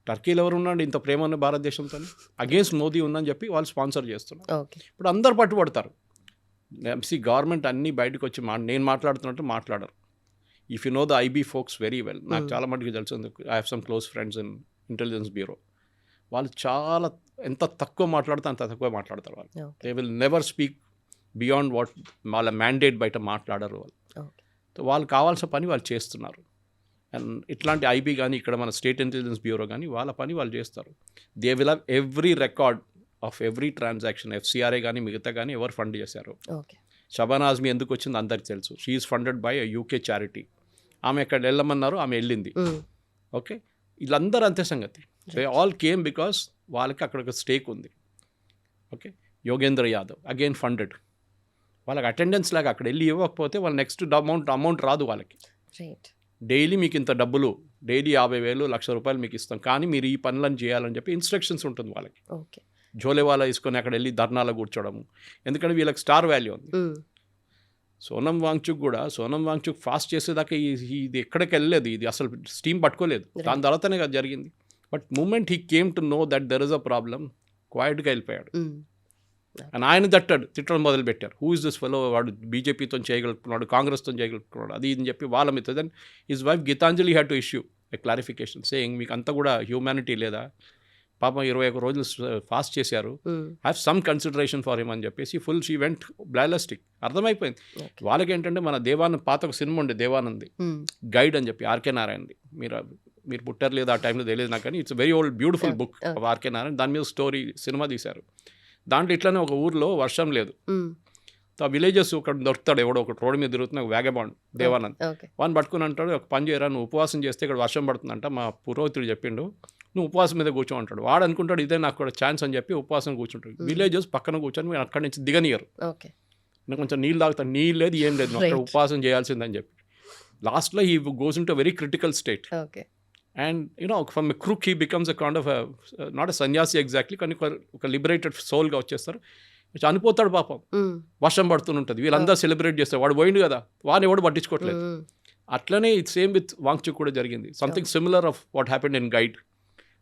టర్కీలో ఎవరు ఉన్నాడు ఇంత ప్రేమ ఉన్న భారతదేశంతో? అగేన్స్ట్ మోదీ ఉందని చెప్పి వాళ్ళు స్పాన్సర్ చేస్తున్నారు. ఇప్పుడు అందరు పట్టుబడతారు. గవర్నమెంట్ అన్నీ బయటకు వచ్చి నేను మాట్లాడుతున్నట్టు మాట్లాడరు. If you know the IB folks very well, నాకు చాలా మటుకు తెలుసు, I have some close friends in Intelligence Bureau. వాళ్ళు చాలా ఎంత తక్కువ మాట్లాడితే అంత తక్కువ మాట్లాడతారు వాళ్ళు. They will never speak beyond what వాళ్ళ మ్యాండేట్ బయట మాట్లాడరు వాళ్ళు. సో వాళ్ళు కావాల్సిన పని వాళ్ళు చేస్తున్నారు. అండ్ ఇట్లాంటి ఐబీ కానీ ఇక్కడ మన స్టేట్ ఇంటెలిజెన్స్ బ్యూరో కానీ వాళ్ళ పని వాళ్ళు చేస్తారు. They will have every record of every transaction. FCRA కానీ మిగతా కానీ ఎవరు ఫండ్ చేశారు. షబానా ఆజ్మీ ఎందుకు వచ్చింది అందరికి తెలుసు. She is funded by UK charity. ఆమె ఎక్కడ వెళ్ళమన్నారు, ఆమె వెళ్ళింది. ఓకే, వీళ్ళందరూ అంతే సంగతి. దే ఆల్ కేమ్ బికాస్ వాళ్ళకి అక్కడ ఒక స్టేక్ ఉంది. Okay, Yogendra Yadav again funded. వాళ్ళకి అటెండెన్స్ లాగా అక్కడ వెళ్ళి ఇవ్వకపోతే వాళ్ళ నెక్స్ట్ అమౌంట్ రాదు వాళ్ళకి. డైలీ మీకు ఇంత డబ్బులు, డైలీ 50,000 1,00,000 మీకు ఇస్తాం, కానీ మీరు ఈ పనులను చేయాలని చెప్పి ఇన్స్ట్రక్షన్స్ ఉంటుంది వాళ్ళకి. జోలేవాలా తీసుకొని అక్కడ వెళ్ళి ధర్నాలో కూర్చోవడము, ఎందుకంటే వీళ్ళకి స్టార్ వాల్యూ ఉంది. సోనం వాంగ్చుక్ ఫాస్ట్ చేసేదాకా ఇది ఎక్కడికి వెళ్ళలేదు, ఇది అసలు స్టీమ్ పట్టుకోలేదు. దాని తర్వాతనే కదా జరిగింది. But moment he came to know that there is a problem, క్వైట్గా వెళ్ళిపోయాడు. అండ్ ఆయన తిట్టడం మొదలుపెట్టారు. హూ ఇస్ దిస్ ఫెలో, వాడు బీజేపీతో చేయగలుగుతున్నాడు, కాంగ్రెస్తో చేయగలుగుతున్నాడు, అది ఇది చెప్పి వాళ్ళ మీద. Then his wife Geetanjali had to issue a clarification saying, మీకు అంతా కూడా హ్యూమానిటీ లేదా, పాపం 21 రోజులు ఫాస్ట్ చేశారు, have some consideration for him అని చెప్పేసి ఫుల్ షీ వెంట్ బ్లాలస్టిక్. అర్థమైపోయింది వాళ్ళకి. ఏంటంటే మన దేవానంద్ పాత ఒక సినిమా ఉండే దేవానంద్ గైడ్ అని చెప్పి, ఆర్కే నారాయణది, మీరు పుట్టారు లేదు ఆ టైంలో తెలియదు నాకు, కానీ it's very old beautiful book of R K Narayan. దాని మీద స్టోరీ సినిమా తీశారు. దాంట్లో ఇట్లానే ఒక ఊర్లో వర్షం లేదు, ఆ విలేజెస్ ఒక దొరుకుతాడు, ఎవడో ఒక రోడ్డు మీద తిరుగుతున్న వ్యాగబాండ్ దేవానంద్, వాడిని పట్టుకుని అంటాడు, ఒక పని చేయరా, నువ్వు ఉపవాసం చేస్తే ఇక్కడ వర్షం పడుతుందంట, మా పురోహితుడు చెప్పిండు, నువ్వు ఉపవాసం మీద కూర్చో అంటాడు. వాడు అనుకుంటాడు ఇదే నాకు కూడా ఛాన్స్ అని చెప్పి ఉపవాసం కూర్చుంటాడు. విలేజెస్ పక్కన కూర్చొని మీరు అక్కడి నుంచి దిగనియరు, నేను కొంచెం నీళ్ళు తాగుతాను, నీళ్ళు లేదు ఏం లేదు, అక్కడ ఉపవాసం చేయాల్సిందని చెప్పి. లాస్ట్లో he goes in to very critical state. And you know from a crook he becomes a kind of not a సన్యాసి ఎగ్జాక్ట్లీ, కానీ ఒక లిబరేటెడ్ సోల్గా వచ్చేస్తారు. చనిపోతాడు పాపం, వర్షం పడుతుంటుంది, వీళ్ళందరూ సెలబ్రేట్ చేస్తారు, వాడు పోయిండు కదా, వాడిని ఎవడు పట్టించుకోవట్లేదు. అట్లనే ఇది సేమ్ విత్ వాంగ్చుక్ కూడా జరిగింది. Something similar of what happened in guide.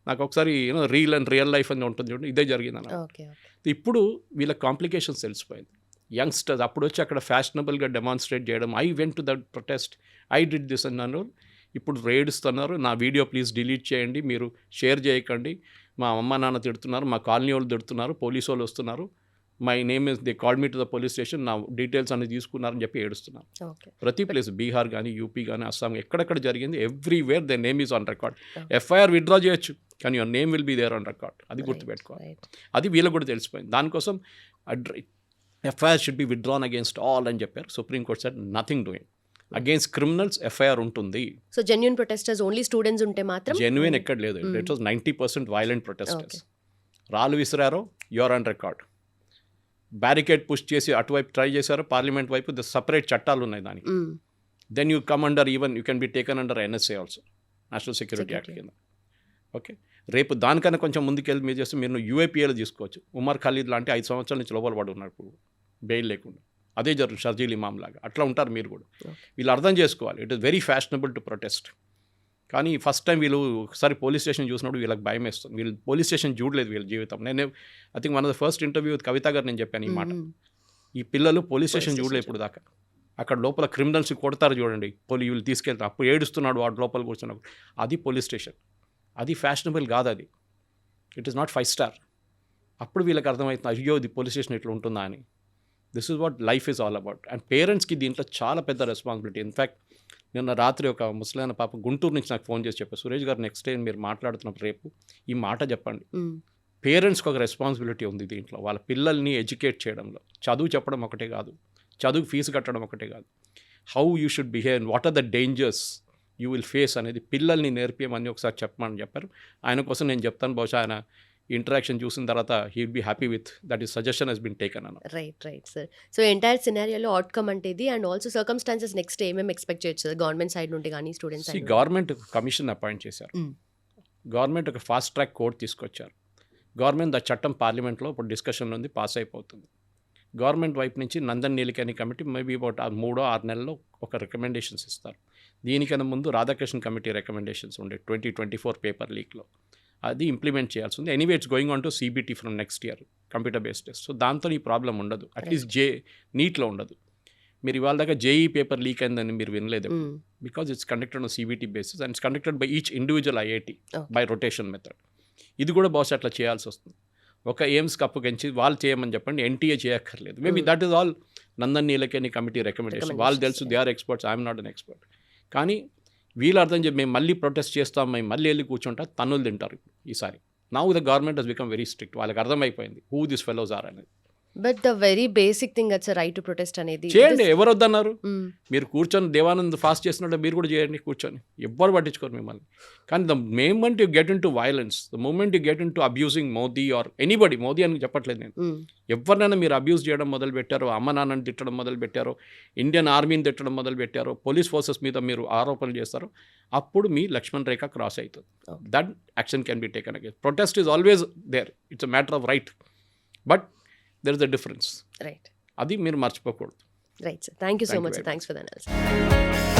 నాకు ఒకసారి రీల్ అండ్ రియల్ లైఫ్ అని ఉంటుంది చూడండి, ఇదే జరిగింది అన్న. ఓకే ఇప్పుడు వీళ్ళ కాంప్లికేషన్స్ తెలిసిపోయింది. యంగ్స్టర్స్ అప్పుడు వచ్చి అక్కడ ఫ్యాషనబుల్గా డెమాన్స్ట్రేట్ చేయడం, I went to that protest, I did this అన్నారు. ఇప్పుడు రేడుస్తున్నారు, నా వీడియో ప్లీజ్ డిలీట్ చేయండి, మీరు షేర్ చేయకండి, మా అమ్మ నాన్న తిడుతున్నారు, మా కాలనీ వాళ్ళు తిడుతున్నారు, పోలీసు వాళ్ళు వస్తున్నారు, my name is they call me to the police station, నా డీటెయిల్స్ అన్ని తీసుకున్నారని చెప్పి ఏడుస్తున్నారు. ఓకే ప్రతి ప్లేస్ బీహార్ కానీ యూపీ కానీ అస్సాం ఎక్కడెక్కడ జరిగింది, everywhere the name is on record. FIR withdraw చేయొచ్చు కానీ your name will be there on record. అది గుర్తుపెట్టుకోవాలి. అది వీళ్ళకి కూడా తెలిసిపోయింది. దానికోసం FIR should be withdrawn against all అని చెప్పారు. Supreme court said nothing doing. Against criminals FIR ఉంటుంది. So genuine protesters only students ఉంటే మాత్రం జెన్యున్ ఎక్కడ లేదు. It was 90% violent protesters. రాళ్ళు విసిరారో your on record. Barricade push చేసి అటువైపు ట్రై చేశారు, పార్లమెంట్ వైపు సపరేట్ చట్టాలు ఉన్నాయి దానికి. Then you come under, even you can be taken under NSA also, national security act కింద. ఓకే, రేపు దానికన్నా కొంచెం ముందుకెళ్ళి మీరు చేస్తే మీరు UAPAలో తీసుకోవచ్చు. ఉమర్ ఖలీద్ లాంటి 5 సంవత్సరాల నుంచి లోపల పడి ఉన్నారు ఇప్పుడు బెయిల్ లేకుండా. అదే జరుగుతుంది షర్జీల్ ఇమామ్ లాగా. అట్లా ఉంటారు మీరు కూడా. వీళ్ళు అర్థం చేసుకోవాలి, it is very fashionable to protest. కానీ ఫస్ట్ టైం వీళ్ళు ఒకసారి పోలీస్ స్టేషన్ చూసినప్పుడు వీళ్ళకి భయం వేస్తుంది. వీళ్ళు పోలీస్ స్టేషన్ చూడలేదు వీళ్ళ జీవితం. నేను I think one of the first interview with Kavitha garu నేను చెప్పాను ఈ మాట. ఈ పిల్లలు పోలీస్ స్టేషన్ చూడలేదు ఇప్పుడు దాకా. అక్కడ లోపల క్రిమినల్స్ కొడతారు చూడండి, వీళ్ళు తీసుకెళ్తారు, అప్పుడు ఏడుస్తున్నాడు వాడు లోపల కూర్చున్నప్పుడు. అది పోలీస్ స్టేషన్, అది ఫ్యాషనబుల్ కాదు. అది ఇట్ ఈస్ నాట్ 5 స్టార్. అప్పుడు వీళ్ళకి అర్థమవుతుంది, అయ్యో ఇది పోలీస్ స్టేషన్ ఇట్లా ఉంటుందా అని. This is what life is all about. And పేరెంట్స్కి దీంట్లో చాలా పెద్ద రెస్పాన్సిబిలిటీ. ఇన్ఫ్యాక్ట్ నిన్న రాత్రి ఒక ముసలైన పాప గుంటూరు నుంచి నాకు ఫోన్ చేసి చెప్పారు, సురేష్ గారు నెక్స్ట్ టైం మీరు మాట్లాడుతున్నప్పుడు రేపు ఈ మాట చెప్పండి. పేరెంట్స్కి ఒక రెస్పాన్సిబిలిటీ ఉంది దీంట్లో, వాళ్ళ పిల్లల్ని ఎడ్యుకేట్ చేయడంలో. చదువు చెప్పడం ఒకటే కాదు, చదువు ఫీజు కట్టడం ఒకటే కాదు, how you should behave, what are the dangers you will face అనేది పిల్లల్ని నేర్పియమని ఒకసారి చెప్పమని చెప్పారు. ఆయన కోసం నేను చెప్తాను, బహుశా ఆయన ఇంటరాక్షన్ చూసిన తర్వాత he will be happy with that is suggestion he's been taken అన్న. Right sir. సో ఎంటైర్ సినారియోలో అవుట్కమ్ అంటే ఇది, అండ్ ఆల్సో సర్కమ్స్టాన్సెస్ నెక్స్ట్ ఏమేమి ఎక్స్పెక్ట్ చేయొచ్చు సార్ గవర్నమెంట్ సైడ్ నుండి కానీ students side? Government commission appoint చేశారు. గవర్నమెంట్ ఒక ఫాస్ట్ ట్రాక్ కోర్ట్ తీసుకొచ్చారు. గవర్నమెంట్ ఆ చట్టం పార్లమెంట్లో ఇప్పుడు డిస్కషన్లో ఉంది, పాస్ అయిపోతుంది. గవర్నమెంట్ వైపు నుంచి Nandan Nilekani committee maybe about 3-6 నెలల్లో ఒక రికమెండేషన్స్ ఇస్తారు. దీనికన్నా ముందు రాధాకృష్ణ కమిటీ రికమెండేషన్స్ ఉండే 2024 పేపర్ లీక్లో, అది ఇంప్లిమెంట్ చేయాల్సి ఉంది. Anyway it's going on to CBT from next year, computer based test. So దాంతో ఈ ప్రాబ్లం ఉండదు, అట్లీస్ట్ నీట్లో ఉండదు. మీరు ఇవాళ దాకా JEE పేపర్ లీక్ అయిందని మీరు వినలేదు, because it's conducted on CBT basis and it's conducted by each individual IIT by rotation method. ఇది కూడా బహుశా అట్లా చేయాల్సి వస్తుంది. ఒక ఎయిమ్స్కి అప్పగించి వాళ్ళు చేయమని చెప్పండి, NTA చేయక్కర్లేదు. Maybe that is all Nandan Nilekani committee recommendation. వాళ్ళు తెలుసు, they are experts, I'm not an expert. కానీ వీళ్ళు అర్థం చెప్పి మేము మళ్ళీ ప్రొటెస్ట్ చేస్తాం, మేము మళ్ళీ వెళ్ళి కూర్చుంటా, తన్నులు తింటారు ఈసారి. Now the government has become very strict. వాళ్ళకి అర్థమైపోయింది హూ దిస్ ఫెలోస్ ఆర్ అనేది. But the very basic thing అట్స్ right to protest అనేది చేయండి. ఎవరు వద్దన్నారు? మీరు కూర్చొని దేవానంద్ ఫాస్ట్ చేసినట్టు మీరు కూడా చేయండి కూర్చొని, ఎవ్వరు పట్టించుకోరు మిమ్మల్ని. కానీ the moment you get into violence, the moment you get into abusing Modi or anybody, Modi అని చెప్పట్లేదు నేను, ఎవరినైనా మీరు అబ్యూజ్ చేయడం మొదలు పెట్టారో, అమ్మ నాన్నని తిట్టడం మొదలు పెట్టారో, ఇండియన్ ఆర్మీని తిట్టడం మొదలు పెట్టారో, పోలీస్ ఫోర్సెస్ మీద మీరు ఆరోపణలు చేస్తారో, అప్పుడు మీ లక్ష్మణ్ రేఖ క్రాస్ అవుతుంది. That action can be taken again. Protest is always there, it's a matter of right, but there is a difference. Right. అది మీరు మర్చిపోకూడదు. Right, sir. Thank you so much, sir. Thanks for the analysis.